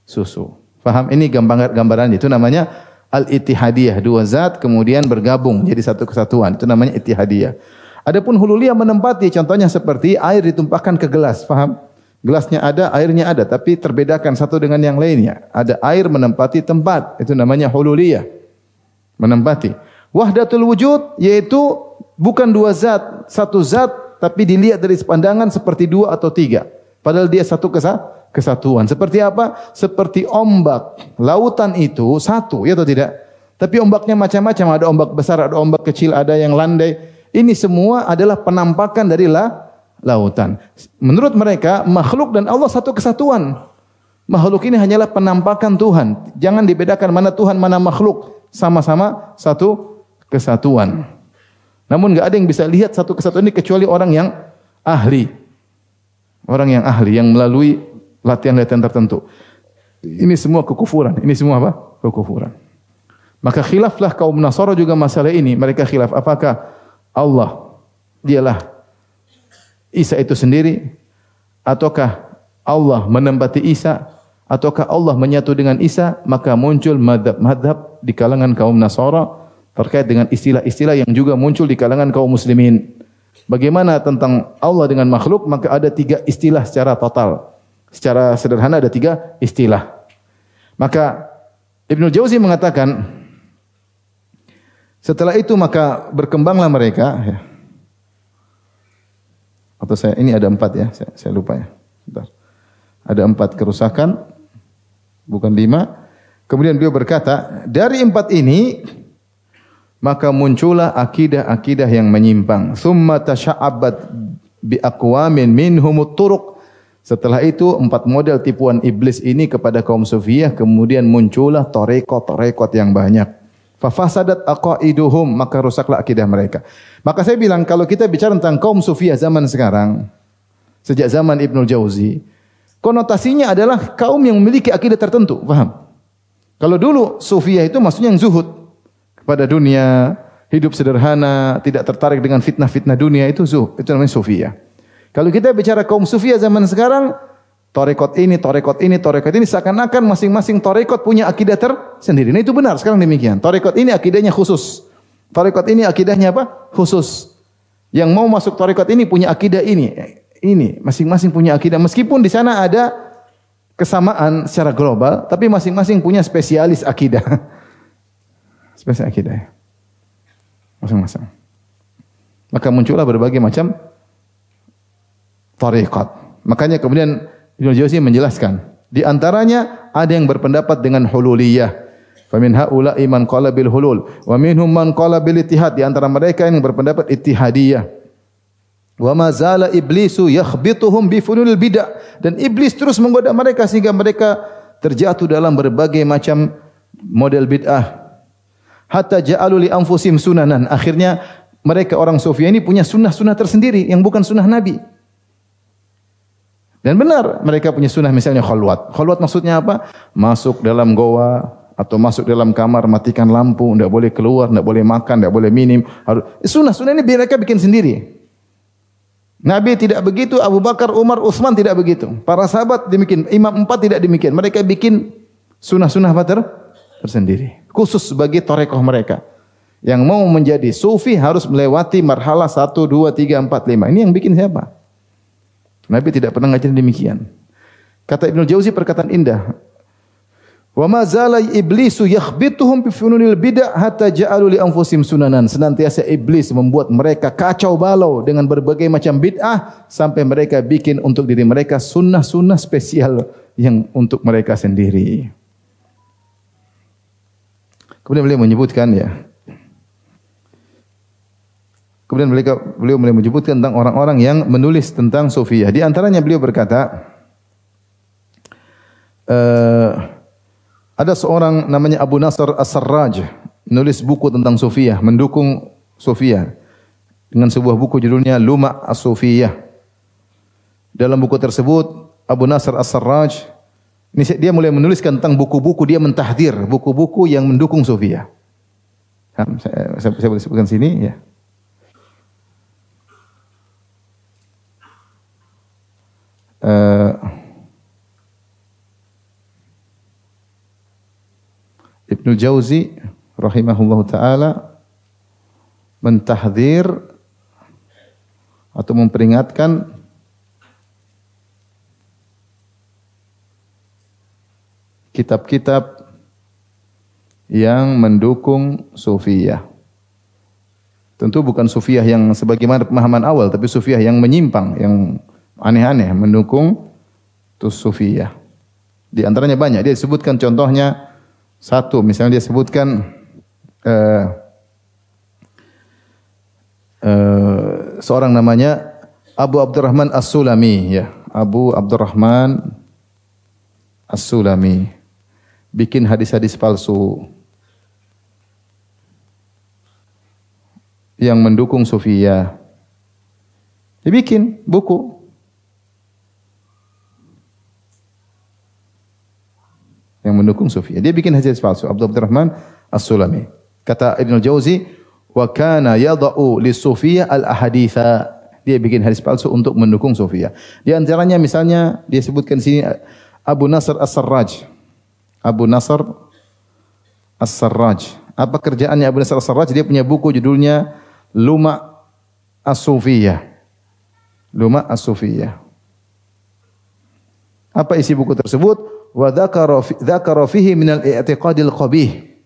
susu. Faham? Ini gambaran itu namanya al-ittihadiyah. 2 zat kemudian bergabung jadi satu kesatuan. Itu namanya ittihadiyah. Adapun hululiyah menempati, contohnya seperti air ditumpahkan ke gelas. Faham? Gelasnya ada, airnya ada, tapi terbedakan satu dengan yang lainnya. Ada air menempati tempat, itu namanya hululiyah. Menempati. Wahdatul wujud yaitu bukan dua zat, satu zat tapi dilihat dari pandangan seperti dua atau tiga. Padahal dia satu kesatuan. Seperti apa? Seperti ombak. Lautan itu satu, ya atau tidak? Tapi ombaknya macam-macam, ada ombak besar, ada ombak kecil, ada yang landai. Ini semua adalah penampakan dari lautan. Menurut mereka, makhluk dan Allah satu kesatuan. Makhluk ini hanyalah penampakan Tuhan. Jangan dibedakan mana Tuhan, mana makhluk. Sama-sama satu kesatuan. Namun enggak ada yang bisa lihat satu kesatuan ini kecuali orang yang ahli. Orang yang ahli, yang melalui latihan-latihan tertentu. Ini semua kekufuran. Ini semua apa? Kekufuran. Maka khilaflah kaum Nasara juga masalah ini. Mereka khilaf. Apakah Allah dialah Isa itu sendiri, ataukah Allah menempati Isa, ataukah Allah menyatu dengan Isa? Maka muncul madhab di kalangan kaum Nasara terkait dengan istilah-istilah yang juga muncul di kalangan kaum muslimin. Bagaimana tentang Allah dengan makhluk? Maka ada 3 istilah secara total. Secara sederhana ada 3 istilah. Maka Ibnu Jauzi mengatakan, setelah itu maka berkembanglah mereka, ya. Atau ini ada 4 ya, saya lupa ya. Bentar. Ada 4 kerusakan, bukan 5. Kemudian beliau berkata, dari 4 ini maka muncullah akidah-akidah yang menyimpang. Tsumma tasya'abat bi aqwamin minhumut turuq. Setelah itu 4 model tipuan iblis ini kepada kaum Sufiyah, kemudian muncullah tarekat yang banyak. Fafasadat aqaiduhum, maka rusaklah akidah mereka. Maka saya bilang kalau kita bicara tentang kaum Sufiyah zaman sekarang, sejak zaman Ibnu Jauzi, konotasinya adalah kaum yang memiliki akidah tertentu, paham? Kalau dulu Sufiyah itu maksudnya yang zuhud kepada dunia, hidup sederhana, tidak tertarik dengan fitnah-fitnah dunia, itu zuhud, itu namanya Sufiyah. Kalau kita bicara kaum Sufiyah zaman sekarang, tarekat ini seakan-akan masing-masing tarekat punya akidah tersendiri. Nah itu benar sekarang demikian. Tarekat ini akidahnya khusus. Tarekat ini akidahnya apa? Khusus. Yang mau masuk tarekat ini punya akidah ini. Ini masing-masing punya akidah. Meskipun di sana ada kesamaan secara global, tapi masing-masing punya spesialis akidah. Spesialis akidah. Masing-masing. Maka muncullah berbagai macam tarekat. Makanya kemudian Ibnu Jauzi menjelaskan, di antaranya ada yang berpendapat dengan hululiyah. Famin haula'i man qala bil hulul wa minhum man qala bil ittihad. Di antara mereka yang berpendapat ittihadiyah. Wa ma zala iblisu yakhbituhum bi fununil bid'ah. Dan iblis terus menggoda mereka sehingga mereka terjatuh dalam berbagai macam model bid'ah. Hatta ja'alu li anfusihim sunanan. Akhirnya mereka orang Sufiyah ini punya sunnah-sunnah tersendiri yang bukan sunnah Nabi. Dan benar mereka punya sunnah, misalnya khalwat. Khalwat maksudnya apa? Masuk dalam goa atau masuk dalam kamar, matikan lampu, tidak boleh keluar, tidak boleh makan, tidak boleh minum. Sunnah ini mereka bikin sendiri. Nabi tidak begitu, Abu Bakar, Umar, Utsman tidak begitu. Para sahabat demikian, Imam 4 tidak demikian. Mereka bikin sunnah-sunnah tersendiri. Khusus bagi tarekat mereka. Yang mau menjadi sufi harus melewati marhalah 1, 2, 3, 4, 5. Ini yang bikin siapa? Nabi tidak pernah ngajarin demikian. Kata Ibnu Jauzi perkataan indah. Wa ma zala iblisu yakhbituhum bi fununil bid'ah hatta ja'alu li anfusihim sunanan. Senantiasa iblis membuat mereka kacau balau dengan berbagai macam bid'ah sampai mereka bikin untuk diri mereka sunnah-sunnah spesial yang untuk mereka sendiri. Kemudian beliau menyebutkan ya. Kemudian beliau menyebutkan tentang orang-orang yang menulis tentang Sufiyah. Di antaranya beliau berkata, ada seorang namanya Abu Nasr As-Sarraj, menulis buku tentang Sufiyah, mendukung Sufiyah dengan sebuah buku judulnya Luma' As-Sufiyah. Dalam buku tersebut Abu Nasr As-Sarraj ini dia mulai menuliskan tentang buku-buku, dia mentahdir buku-buku yang mendukung Sufiyah. Saya boleh sebutkan sini ya. Ibnu Jauzi rahimahullahu taala mentahdzir atau memperingatkan kitab-kitab yang mendukung sufiyah. Tentu bukan sufiyah yang sebagaimana pemahaman awal, tapi sufiyah yang menyimpang, yang aneh-aneh, mendukung sufiyah. Di antaranya banyak. Dia sebutkan contohnya satu, misalnya dia sebutkan seorang namanya Abu Abdurrahman As-Sulami, ya. Abu Abdurrahman As-Sulami bikin hadis-hadis palsu yang mendukung sufiyah. Dia bikin buku. Yang mendukung sufiyah. Dia bikin hadis palsu. Abdurrahman As-Sulami. Kata Ibnu Jauzi, wa kana yada'u lis-sufiyah al-ahaditha. Dia bikin hadis palsu untuk mendukung sufiyah. Di antaranya misalnya dia sebutkan sini Abu Nasr As-Sarraj. Abu Nasr As-Sarraj. Apa kerjaannya Abu Nasr As-Sarraj? Dia punya buku judulnya Luma' As-Sufiyah. Luma' As-Sufiyah. Apa isi buku tersebut? Wa dzakara fihi min al-i'tiqadil qabih.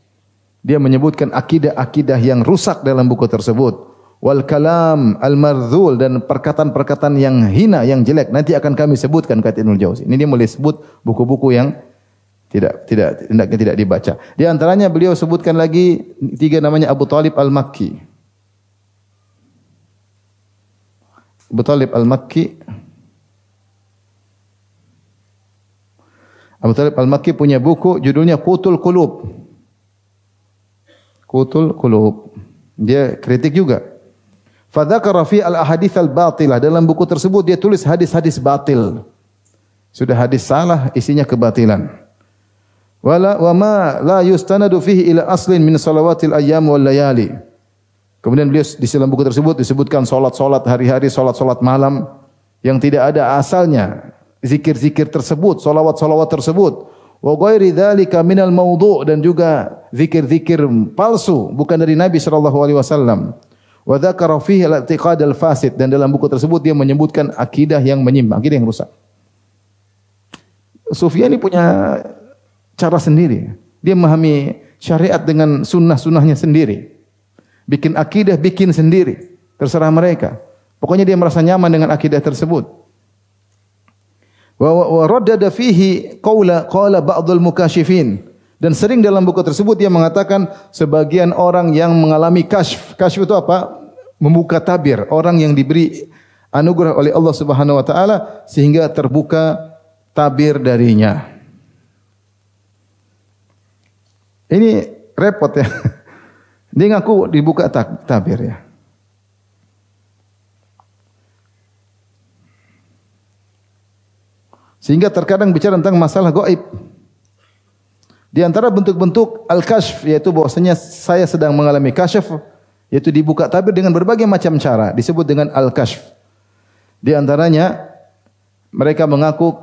Dia menyebutkan akidah-akidah yang rusak dalam buku tersebut. Wal kalam al-mardzul, dan perkataan-perkataan yang hina, yang jelek. Nanti akan kami sebutkan, kata Ibnu Jauzi. Ini dia mulai sebut buku-buku yang tidak dibaca. Di antaranya beliau sebutkan lagi 3 namanya Abu Talib Al-Makki. Abu Talib Al-Makki. Abu Talib Al-Makki punya buku judulnya Qutul Qulub. Qutul Qulub. Dia kritik juga. Fadzakara fi al-ahadits al-batilah. Dalam buku tersebut dia tulis hadis-hadis batil. Sudah hadis salah, isinya kebatilan. Wa ma la yustanadu fihi ila aslin min salawatil ayyam wal layali. Kemudian beliau di dalam buku tersebut disebutkan salat-salat hari-hari, salat-salat malam yang tidak ada asalnya. Zikir-zikir tersebut, salawat-salawat tersebut. Wa ghairi dzalika minal maudhu', dan juga zikir-zikir palsu bukan dari Nabi sallallahu alaihi wasallam. Wa dzakara fihi al-i'tiqad al-fasid, dan dalam buku tersebut dia menyebutkan akidah yang menyimpang, akidah yang rusak. Sufyan ini punya cara sendiri. Dia memahami syariat dengan sunnah-sunnahnya sendiri. Bikin akidah, bikin sendiri. Terserah mereka. Pokoknya dia merasa nyaman dengan akidah tersebut. Wa raddada fihi qala ba'dul mukashifin. Dan sering dalam buku tersebut dia mengatakan sebagian orang yang mengalami kasyf. Kasyf itu apa? Membuka tabir. Orang yang diberi anugerah oleh Allah Subhanahu wa taala sehingga terbuka tabir darinya. Ini repot ya. Dia ngaku dibuka tabir ya. Sehingga terkadang bicara tentang masalah gaib. Di antara bentuk-bentuk al-kasyf, yaitu bahwasanya saya sedang mengalami kasyf, yaitu dibuka tabir dengan berbagai macam cara, disebut dengan al-kasyf. Di antaranya mereka mengaku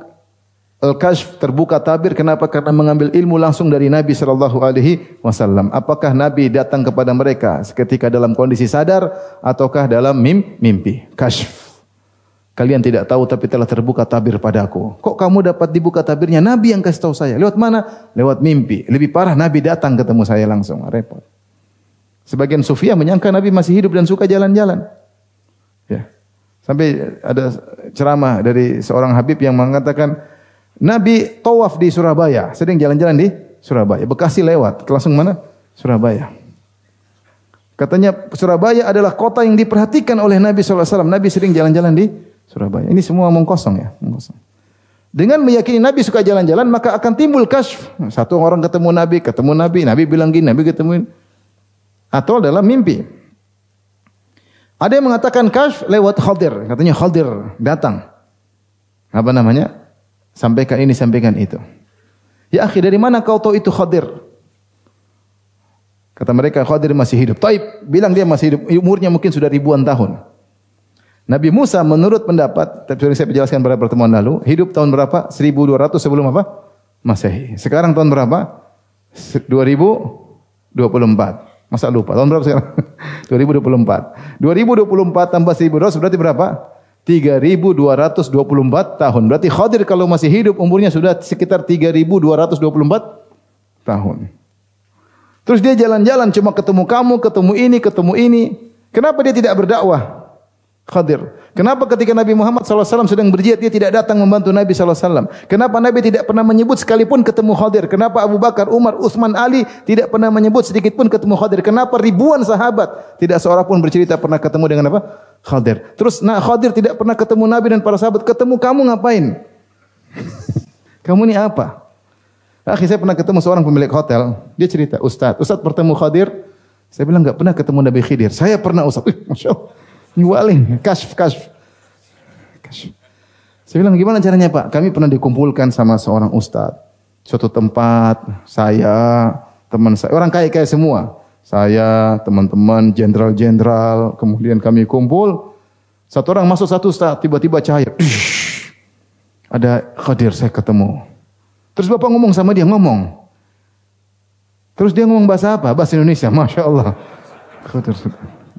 al-kasyf terbuka tabir, kenapa? Karena mengambil ilmu langsung dari Nabi sallallahu alaihi wasallam. Apakah Nabi datang kepada mereka seketika dalam kondisi sadar ataukah dalam mimpi? Kasyf. Kalian tidak tahu tapi telah terbuka tabir padaku. Kok kamu dapat dibuka tabirnya? Nabi yang kasih tahu saya. Lewat mana? Lewat mimpi. Lebih parah, Nabi datang ketemu saya langsung. Repot. Sebagian Sufiyah menyangka Nabi masih hidup dan suka jalan-jalan. Ya. Sampai ada ceramah dari seorang Habib yang mengatakan Nabi tawaf di Surabaya, sering jalan-jalan di Surabaya. Bekasi lewat, langsung mana? Surabaya. Katanya Surabaya adalah kota yang diperhatikan oleh Nabi SAW. Nabi sering jalan-jalan di Surabaya. Ini semua omong kosong ya. Omong kosong. Dengan meyakini Nabi suka jalan-jalan, maka akan timbul kasyf. Satu orang ketemu Nabi, Nabi bilang gini, Nabi ketemuin. Atau dalam mimpi. Ada yang mengatakan kasyf lewat Khadir. Katanya Khadir datang. Apa namanya? Sampaikan ini, sampaikan itu. Ya akhi, dari mana kau tahu itu Khadir? Kata mereka Khadir masih hidup. Taib, bilang dia masih hidup. Umurnya mungkin sudah ribuan tahun. Nabi Musa menurut pendapat, tapi saya jelaskan pada pertemuan lalu, hidup tahun berapa? 1200 sebelum apa? Masehi. Sekarang tahun berapa? 2024. Masa lupa? Tahun berapa sekarang? 2024. 2024 tambah 1200 berarti berapa? 3.224 tahun. Berarti Khadir kalau masih hidup umurnya sudah sekitar 3.224 tahun. Terus dia jalan-jalan cuma ketemu kamu, ketemu ini. Kenapa dia tidak berdakwah? Khadir. Kenapa ketika Nabi Muhammad SAW sedang berjihad dia tidak datang membantu Nabi SAW? Kenapa Nabi tidak pernah menyebut sekalipun ketemu Khadir? Kenapa Abu Bakar, Umar, Utsman, Ali tidak pernah menyebut sedikit pun ketemu Khadir? Kenapa ribuan sahabat tidak seorang pun bercerita pernah ketemu dengan apa? Khadir. Terus Khadir tidak pernah ketemu Nabi dan para sahabat. Ketemu kamu ngapain? Kamu ni apa? Akhirnya saya pernah ketemu seorang pemilik hotel. Dia cerita, Ustaz bertemu Khadir. Saya bilang enggak pernah ketemu Nabi Khidir. Saya pernah Ustaz. Masya Allah. Nyualing, kasf. Saya bilang gimana caranya Pak? Kami pernah dikumpulkan sama seorang ustaz. Suatu tempat, saya, teman saya, orang kaya-kaya semua. Saya, teman-teman, jenderal-jenderal, kemudian kami kumpul. Satu orang masuk satu ustaz, tiba-tiba cahaya. Ada Khadir saya ketemu. Terus Bapak ngomong sama dia, ngomong. Terus dia ngomong bahasa apa? Bahasa Indonesia, Masya Allah. Khadir.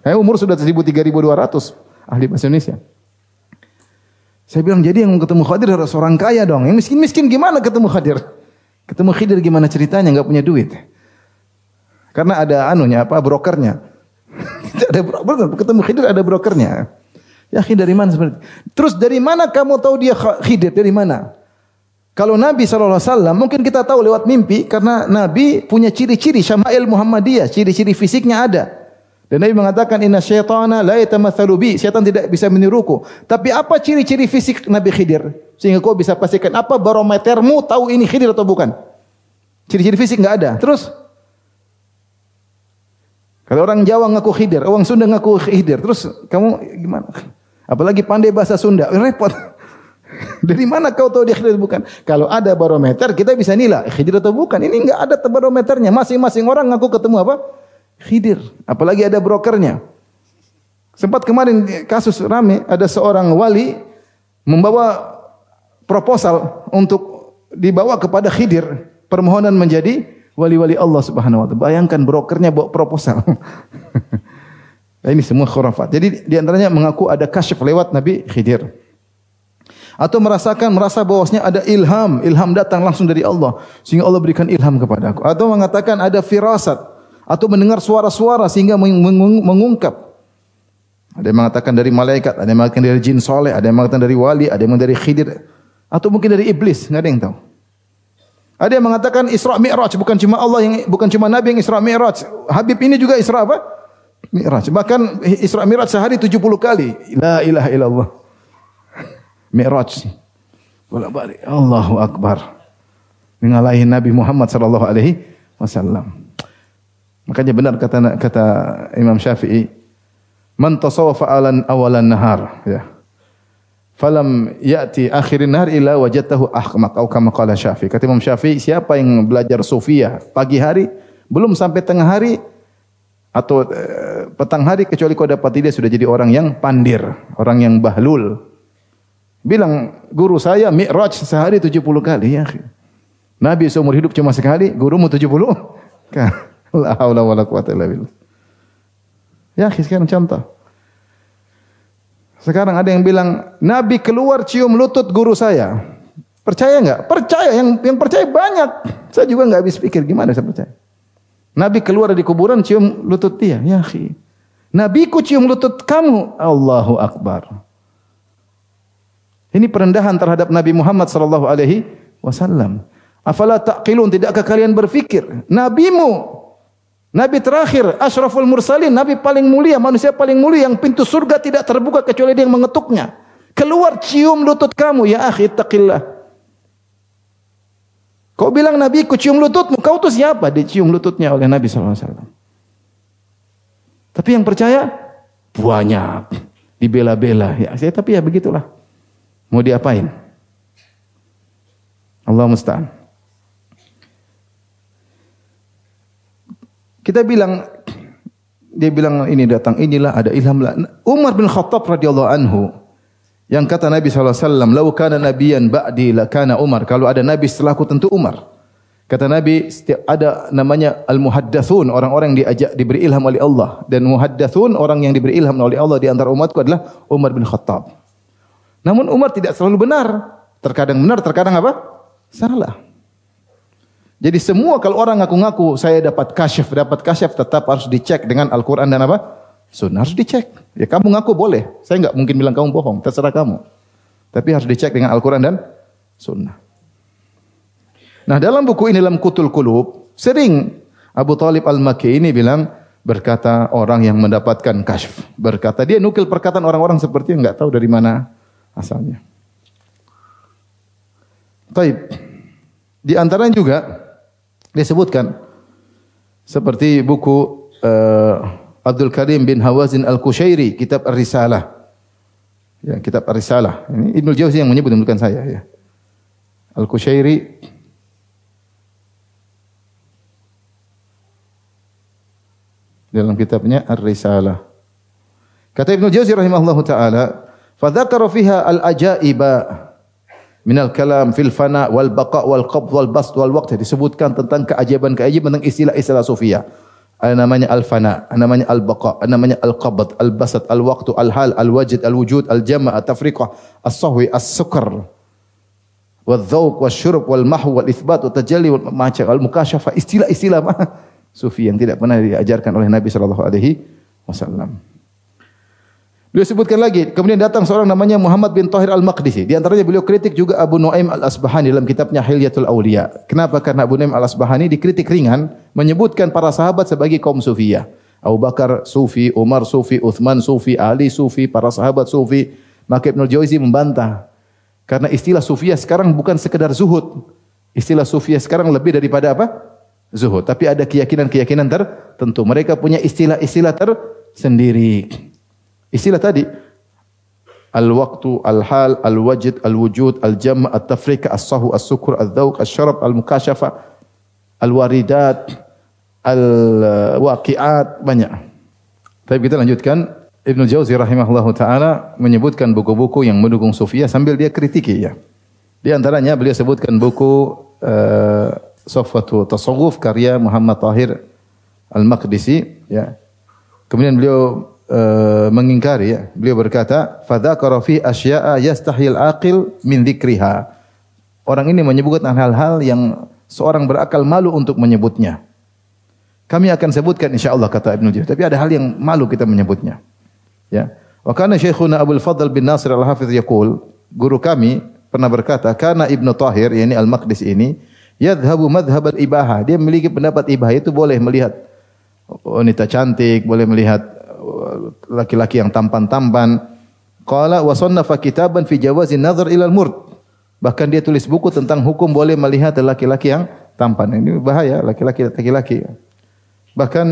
Umur sudah 3.200 ahli bahasa Indonesia. Saya bilang jadi yang ketemu Khadir harus orang kaya dong. Yang miskin-miskin gimana ketemu Khadir? Ketemu Khidir gimana ceritanya? Enggak punya duit. Karena ada brokernya. Ada broker, ketemu Khidir ada brokernya. Ya Khidir dari mana sebenarnya? Terus dari mana kamu tahu dia Khidir? Dari mana? Kalau Nabi SAW mungkin kita tahu lewat mimpi karena Nabi punya ciri-ciri Syama'il Muhammadiyah, ciri-ciri fisiknya ada. Dan Nabi mengatakan inna syaitana la yatamatsalu bi, syaitan tidak bisa meniruku. Tapi apa ciri-ciri fisik Nabi Khidir sehingga kau bisa pastikan apa barometermu tahu ini Khidir atau bukan? Ciri-ciri fisik enggak ada. Terus kalau orang Jawa ngaku Khidir, orang Sunda ngaku Khidir, terus kamu gimana? Apalagi pandai bahasa Sunda, repot. Dari mana kau tahu dia Khidir atau bukan? Kalau ada barometer kita bisa nilai Khidir atau bukan. Ini enggak ada barometernya. Masing-masing orang ngaku ketemu apa? Khidir, apalagi ada brokernya. Sempat kemarin kasus rame, ada seorang wali membawa proposal untuk dibawa kepada Khidir, permohonan menjadi wali-wali Allah Subhanahu wa taala. Bayangkan brokernya bawa proposal. Ini semua khurafat. Jadi di antaranya mengaku ada kasyaf lewat Nabi Khidir. Atau merasa bahwasanya ada ilham datang langsung dari Allah sehingga Allah berikan ilham kepada aku. Atau mengatakan ada firasat atau mendengar suara-suara sehingga mengungkap. Ada yang mengatakan dari malaikat, ada yang mengatakan dari jin soleh, ada yang mengatakan dari wali, ada yang dari Khidir, atau mungkin dari iblis, enggak ada yang tahu. Ada yang mengatakan Isra Mi'raj, bukan cuma Nabi yang Isra Mi'raj. Habib ini juga Isra apa? Mi'raj. Bahkan Isra Mi'raj sehari 70 kali. La ilaha illallah. Mi'raj. Bolak-balik. Allahu Akbar. Mengalahi Nabi Muhammad sallallahu alaihi wasallam. Makanya benar kata Imam Syafi'i, man tasawwafa awalan nahar, ya. Falam ya'ti akhirin nahar illa wajadtahu ahmaq atau kama qala Syafi'i. Kata Imam Syafi'i, siapa yang belajar sufiyah pagi hari belum sampai tengah hari atau petang hari kecuali kau dapati dia sudah jadi orang yang pandir, orang yang bahlul. Bilang guru saya Mi'raj sehari 70 kali, ya. Nabi seumur hidup cuma sekali, gurumu 70 kali. La haula wala quwata illa billah. Ya, sekarang contoh. Sekarang ada yang bilang Nabi keluar cium lutut guru saya. Percaya enggak? Percaya, yang percaya banyak. Saya juga enggak habis pikir gimana saya percaya. Nabi keluar dari kuburan cium lutut dia. Ya, akhi. Nabiku cium lutut kamu. Allahu Akbar. Ini perendahan terhadap Nabi Muhammad sallallahu alaihi wasallam. Afala taqilun, tidakkah kalian berfikir nabimu, Nabi terakhir, asyraful mursalin, Nabi paling mulia, manusia paling mulia yang pintu surga tidak terbuka kecuali dia yang mengetuknya. Keluar cium lutut kamu, ya akhi, taqillah. Kau bilang Nabi ku cium lututmu, kau tu siapa? Dicium lututnya oleh Nabi sallallahu alaihi wasallam. Tapi yang percaya banyak, dibela-bela. Ya, tapi ya begitulah. Mau diapain? Allah musta'an. Kita bilang, dia bilang ini datang, inilah ada ilham lah. Umar bin Khattab radhiyallahu anhu yang kata Nabi SAW, "Lau kana nabiyan ba'di la kana Umar." Kalau ada nabi setelahku tentu Umar. Kata Nabi, setiap ada namanya al-muhaddatsun, orang-orang yang diajak diberi ilham oleh Allah, dan muhaddatsun orang yang diberi ilham oleh Allah di antara umatku adalah Umar bin Khattab. Namun Umar tidak selalu benar. Terkadang benar, terkadang apa? Salah. Jadi semua kalau orang ngaku-ngaku saya dapat kasyaf tetap harus dicek dengan Al-Quran dan apa? Sunnah harus dicek. Ya kamu ngaku boleh. Saya enggak mungkin bilang kamu bohong. Terserah kamu. Tapi harus dicek dengan Al-Quran dan Sunnah. Nah dalam buku ini, dalam Qutul Qulub, sering Abu Talib Al-Makki ini bilang, berkata orang yang mendapatkan kasyf. Berkata, dia nukil perkataan orang-orang seperti yang enggak tahu dari mana asalnya. Taib. Di antaranya juga disebutkan seperti buku Abdul Karim bin Hawazin Al-Kushairi, kitab Ar-Risalah. Ya, kitab Ar-Risalah. Ini Ibnu Jauzi yang menyebut, bukan saya ya. Al-Kushairi dalam kitabnya Ar-Risalah. Kata Ibnu Jauzi rahimahullahu taala, "Fa dzakara fiha al-ajaiba minal kalam fil fana wal baqa wal qabd wal bast wal waqt." Disebutkan tentang keajaiban-keajaiban tentang istilah-istilah sufiyah. Ada namanya al-fana, ada namanya al-baqa, ada namanya al-qabd, al-basat, al-waqtu, al-hal, al-wajid, al-wujud, al-jama', at-tafriqah, as-sahwi, as-sukr, wal-dhawq, wal-syurb, wal-mahw, wal-ithbat, wal-tajalli, wal-macam, al-mukasyafa, istilah-istilah sufi yang tidak pernah diajarkan oleh Nabi sallallahu alaihi wasallam. Beliau sebutkan lagi, kemudian datang seorang namanya Muhammad bin Thahir Al-Maqdisi. Di antaranya beliau kritik juga Abu Nuaim Al-Asbahani dalam kitabnya Hilyatul Auliya. Kenapa? Karena Abu Nuaim Al-Asbahani dikritik ringan, menyebutkan para sahabat sebagai kaum sufiyah. Abu Bakar sufi, Umar sufi, Uthman sufi, Ali sufi, para sahabat sufi. Maka Ibnu Jauzi membantah. Karena istilah sufiyah sekarang bukan sekedar zuhud. Istilah sufiyah sekarang lebih daripada apa? Zuhud. Tapi ada keyakinan-keyakinan tertentu. Mereka punya istilah-istilah tersendiri. Istilah tadi, al-waqtu, al-hal, al-wajid, al-wujud, al-jam', at-tafriq, as-sahwu, as-sukr, al-dhawq, al-syarab, al-mukasyafa, al-waridat, al-waqi'at, banyak. Tapi kita lanjutkan. Ibnu Jauzi rahimahullahu taala menyebutkan buku-buku yang mendukung sufiyah sambil dia kritiki ya. Di antaranya beliau sebutkan buku Safwatu Tasawuf karya Muhammad Thahir Al-Maqdisi ya. Kemudian beliau mengingkari ya. Beliau berkata, "Fa dzakara fi asya'a yastahil aqil min dzikriha." Orang ini menyebutkan hal-hal yang seorang berakal malu untuk menyebutnya. Kami akan sebutkan insyaallah kata Ibnu Jauzi, tapi ada hal yang malu kita menyebutnya. Ya. Wa kana Syekhuna Abdul Fadl bin Nasir Al-Hafiz yaqul, guru kami pernah berkata, kana Ibnu Thahir yakni Al-Maqdisi ini yadhhabu madhhab al-ibahah. Dia memiliki pendapat ibahah, itu boleh melihat wanita cantik, boleh melihat laki-laki yang tampan-tampan. Qala wa sannafa kitaban fi jawazi nazar ila al-murd. Bahkan dia tulis buku tentang hukum boleh melihat laki-laki yang tampan. Ini bahaya, laki-laki. Bahkan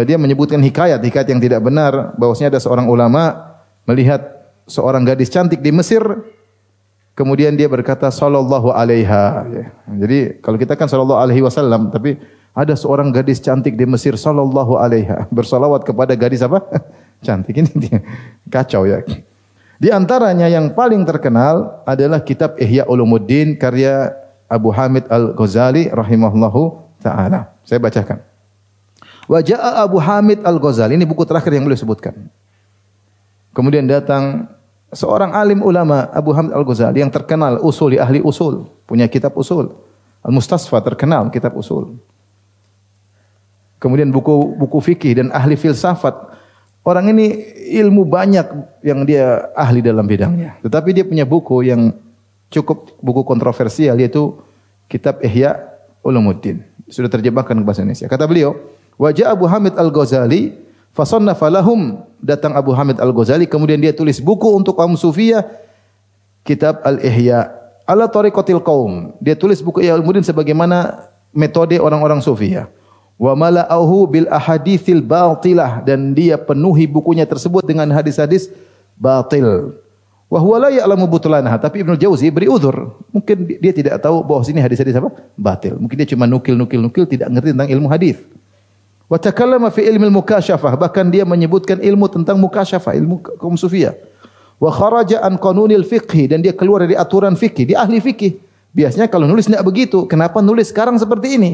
dia menyebutkan hikayat yang tidak benar, bahwasanya ada seorang ulama melihat seorang gadis cantik di Mesir, kemudian dia berkata sallallahu alaiha. Jadi kalau kita kan sallallahu alaihi wasallam, tapi ada seorang gadis cantik di Mesir sallallahu alaiha, bersalawat kepada gadis apa? Cantik. Ini dia. Kacau ya. Di antaranya yang paling terkenal adalah kitab Ihya Ulumuddin karya Abu Hamid Al-Ghazali rahimahullahu taala. Saya bacakan. Wa jaa Abu Hamid Al-Ghazali, ini buku terakhir yang beliau sebutkan. Kemudian datang seorang alim ulama, Abu Hamid Al-Ghazali yang terkenal usuli, ahli usul, punya kitab usul. Al-Mustasfa terkenal kitab usul. Kemudian buku fikih dan ahli filsafat. Orang ini ilmu banyak yang dia ahli dalam bidangnya. Tetapi dia punya buku yang cukup buku kontroversial, yaitu kitab Ihya Ulumuddin. Sudah terjemahkan ke bahasa Indonesia. Kata beliau, wajah Abu Hamid Al-Ghazali fasannafa lahum, datang Abu Hamid Al-Ghazali kemudian dia tulis buku untuk kaum sufiyah, kitab Al-Ihya ala tariqatil qaum. Dia tulis buku Ihya Ulumuddin sebagaimana metode orang-orang sufiyah. Wa mala'ahu bil ahaditsil batilah, dan dia penuhi bukunya tersebut dengan hadis-hadis batil. Wa huwa la ya'lamu butlanaha, tapi Ibnu Jauzi beri uzur. Mungkin dia tidak tahu bahwa sini hadis-hadis apa? Batil. Mungkin dia cuma nukil, tidak ngerti tentang ilmu hadis. Wa takallama fi ilmi al-mukasyafah, bahkan dia menyebutkan ilmu tentang mukasyafah, ilmu kaum sufiyah. Wa kharaja an qanunil fiqhi, dan dia keluar dari aturan fikih, dia ahli fikih. Biasanya kalau nulis tidak begitu, kenapa nulis sekarang seperti ini?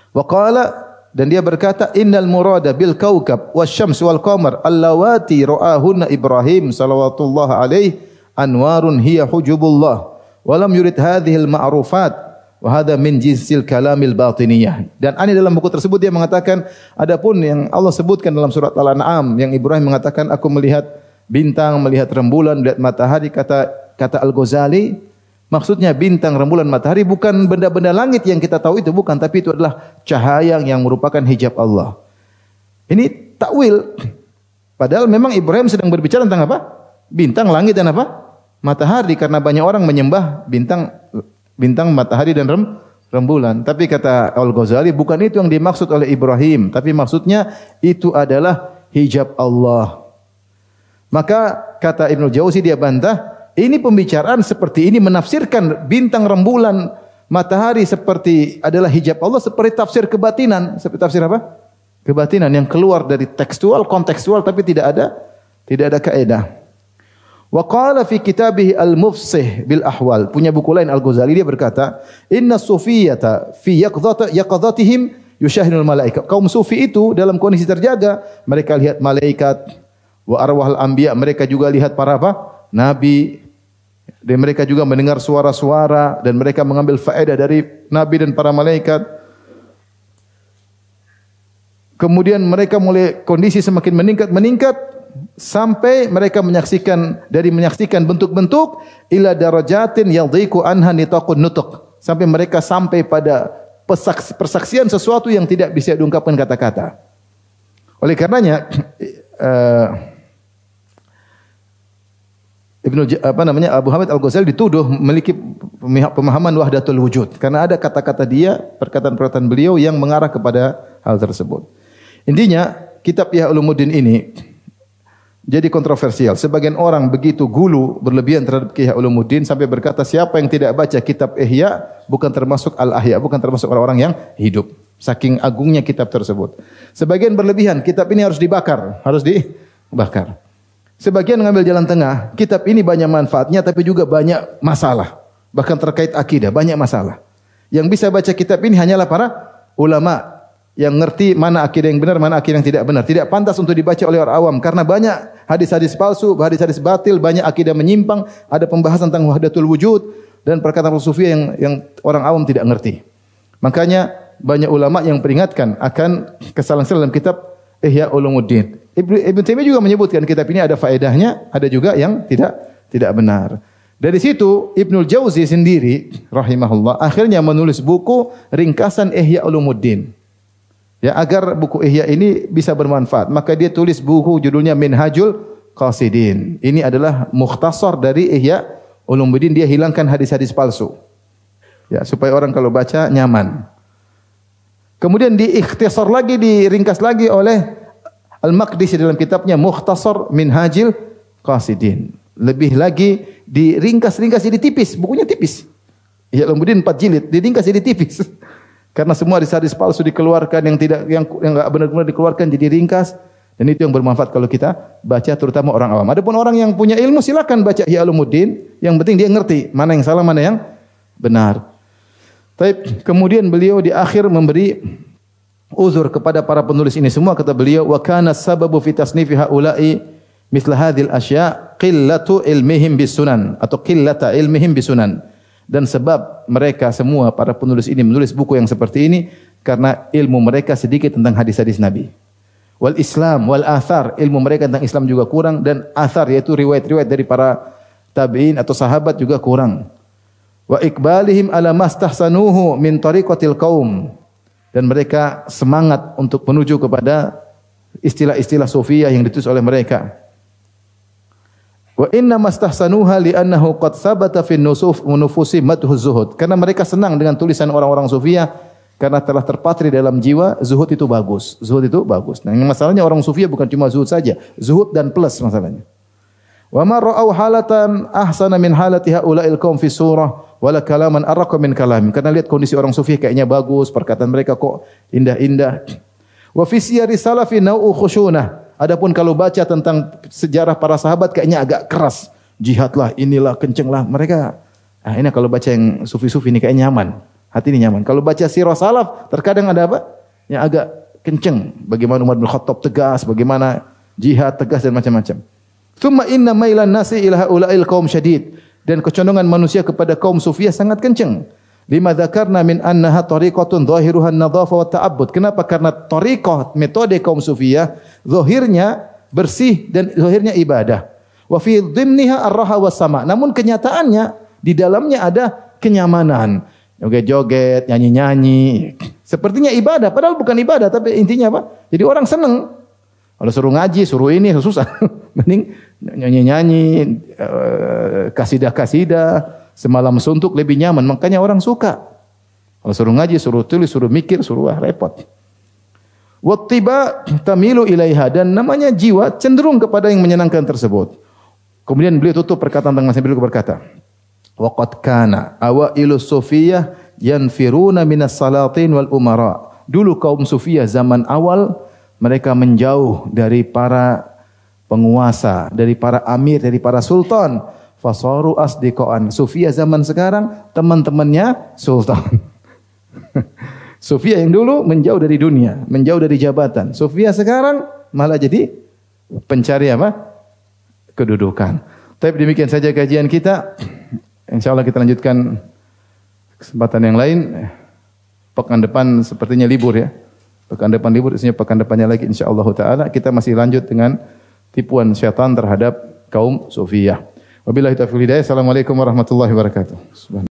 Wa qala dan dia berkata innal murada bil kaukab wasyams wal qamar allawati ra'ahunna Ibrahim sallallahu alaihi anwarun hiya hujubullah wa lam yurid hadhil ma'rufat wa hadha min jinsil kalamil batiniyah. Dan ani dalam buku tersebut dia mengatakan adapun yang Allah sebutkan dalam surat Al-An'am yang Ibrahim mengatakan aku melihat bintang, melihat rembulan, melihat matahari, kata Al-Ghazali, maksudnya bintang, rembulan, matahari bukan benda-benda langit yang kita tahu itu, bukan, tapi itu adalah cahaya yang merupakan hijab Allah. Ini takwil. Padahal memang Ibrahim sedang berbicara tentang apa? Bintang, langit dan apa? Matahari, karena banyak orang menyembah bintang, matahari dan rembulan. Tapi kata Al-Ghazali bukan itu yang dimaksud oleh Ibrahim, tapi maksudnya itu adalah hijab Allah. Maka kata Ibnu Jauzi dia bantah, ini pembicaraan seperti ini menafsirkan bintang, rembulan, matahari seperti adalah hijab Allah seperti tafsir kebatinan. Seperti tafsir apa? Kebatinan yang keluar dari tekstual, kontekstual tapi tidak ada kaidah. Wa qala fi kitabih Al-Mufsih bil Ahwal, punya buku lain Al-Ghazali, dia berkata, "Inna sufiyata fi yaqdhatihim yushahidul malaika." Kaum sufi itu dalam kondisi terjaga, mereka lihat malaikat. Wa arwahul anbiya, mereka juga lihat para apa? Nabi. Dan mereka juga mendengar suara-suara dan mereka mengambil faedah dari nabi dan para malaikat. Kemudian mereka mulai kondisi semakin meningkat sampai mereka menyaksikan bentuk-bentuk ila darajatin yadhiqu anha nitaqun nutuq, sampai mereka sampai pada persaksian sesuatu yang tidak bisa diungkapkan kata-kata. Oleh karenanya Abu Hamid Al-Ghazali dituduh memiliki pemahaman wahdatul wujud karena ada kata-kata dia, perkataan-perkataan beliau yang mengarah kepada hal tersebut. Intinya kitab Ihya Ulumuddin ini jadi kontroversial. Sebagian orang begitu gulu berlebihan terhadap Ihya Ulumuddin sampai berkata siapa yang tidak baca kitab Ihya bukan termasuk Al-Ahya, bukan termasuk orang-orang yang hidup. Saking agungnya kitab tersebut. Sebagian berlebihan, kitab ini harus dibakar, Sebagian mengambil jalan tengah, kitab ini banyak manfaatnya tapi juga banyak masalah. Bahkan terkait akidah, banyak masalah. Yang bisa baca kitab ini hanyalah para ulama yang ngerti mana akidah yang benar, mana akidah yang tidak benar. Tidak pantas untuk dibaca oleh orang awam karena banyak hadis-hadis palsu, hadis-hadis batil, banyak akidah menyimpang, ada pembahasan tentang wahdatul wujud dan perkataan sufi yang orang awam tidak ngerti. Makanya banyak ulama yang peringatkan akan kesalahan dalam kitab Ihya Ulumuddin. Ibn Taimiyah juga menyebutkan kitab ini ada faedahnya, ada juga yang tidak benar. Dari situ Ibnul Jauzi sendiri rahimahullah akhirnya menulis buku ringkasan Ihya Ulumuddin. Ya, agar buku Ihya ini bisa bermanfaat, maka dia tulis buku judulnya Minhajul Qasidin. Ini adalah mukhtasar dari Ihya Ulumuddin, dia hilangkan hadis-hadis palsu. Ya, supaya orang kalau baca nyaman. Kemudian diikhtisar lagi, diringkas lagi oleh Al-Maqdisi dalam kitabnya Mukhtasar Minhajil Qasidin. Lebih lagi diringkas-ringkas jadi tipis, bukunya tipis. Ya, Ulumuddin 4 jilid, diringkas jadi tipis. Karena semua hadis-hadis palsu dikeluarkan, yang enggak benar-benar dikeluarkan jadi ringkas, dan itu yang bermanfaat kalau kita baca, terutama orang awam. Adapun orang yang punya ilmu silakan baca Ihya Ulumuddin, yang penting dia ngerti mana yang salah, mana yang benar. Tapi kemudian beliau di akhir memberi uzur kepada para penulis ini semua. Kata beliau, wa kana sababu fi tasnifi haula'i mithla hadhil asya' qillatu ilmihim bisunan atau qillata ilmihim bisunan. Dan sebab mereka semua para penulis ini menulis buku yang seperti ini karena ilmu mereka sedikit tentang hadis-hadis Nabi. Wal Islam wal athar, ilmu mereka tentang Islam juga kurang, dan athar yaitu riwayat-riwayat dari para tabi'in atau sahabat juga kurang. Wa iqbalihim ala mastahsanuhu min tariqatil qaum, dan mereka semangat untuk menuju kepada istilah-istilah sufiyah yang ditulis oleh mereka. Wa inna mastahsanuha li'annahu qad thabata fi nufusi madhu zuhud, karena mereka senang dengan tulisan orang-orang sufiyah karena telah terpatri dalam jiwa zuhud itu bagus. Zuhud itu bagus. Nah, masalahnya orang sufiyah bukan cuma zuhud saja, zuhud dan plus masalahnya. Wa ma ra'au halatan ahsana min halati haula'il qaum fi surah wala kalaman arqa min kalam. Karena lihat kondisi orang sufi kayaknya bagus, perkataan mereka kok indah-indah. Wa fi siyari salafi nau'u khusyunah. Adapun kalau baca tentang sejarah para sahabat kayaknya agak keras. Jihadlah, inilah, kencenglah. Mereka ini kalau baca yang sufi-sufi ini kayaknya nyaman. Hati ini nyaman. Kalau baca sirah salaf terkadang ada apa? yang agak kenceng. Bagaimana Umar bin Khattab tegas, bagaimana jihad tegas dan macam-macam. Tsumma inna mailan nasi ila haula'il qaum syadid. Dan kecondongan manusia kepada kaum Sufiyah sangat kenceng. Lima dzakarna min annaha tariqatun dhahiruha an-nadhafa wa ta'abbud. Kenapa? Karena tariqah, metode kaum Sufiyah zahirnya bersih dan zahirnya ibadah. Wa fi dhimniha ar-raha was-sama. Namun kenyataannya di dalamnya ada kenyamanan. Joget-joget, nyanyi-nyanyi. Sepertinya ibadah, padahal bukan ibadah, tapi intinya apa? Jadi orang senang. Kalau suruh ngaji, suruh ini susah. Mending nyanyi-nyanyi, kasidah-kasidah, semalam suntuk lebih nyaman. Makanya orang suka. Kalau suruh ngaji, suruh tulis, suruh mikir, suruh repot. Wattiba tamilu ilaiha, dan namanya jiwa cenderung kepada yang menyenangkan tersebut. Kemudian beliau tutup perkataan tentang masa beliau berkata, waqad kana awailu sufiyah yanfiruna minas salatin wal umara. Dulu kaum Sufiyah zaman awal mereka menjauh dari para penguasa, dari para amir, dari para sultan. Fasaru asdiqan. Sufiyah zaman sekarang teman-temannya sultan. Sufiyah yang dulu menjauh dari dunia, menjauh dari jabatan. Sufiyah sekarang malah jadi pencari apa? Kedudukan. Tapi demikian saja kajian kita. Insyaallah kita lanjutkan kesempatan yang lain. Pekan depan sepertinya libur ya. Pekan depan libur, isinya pekan depannya lagi insyaallah taala kita masih lanjut dengan tipuan syaitan terhadap kaum Sufiyah. Wabillahi taufiq hidayah. Assalamualaikum warahmatullahi wabarakatuh.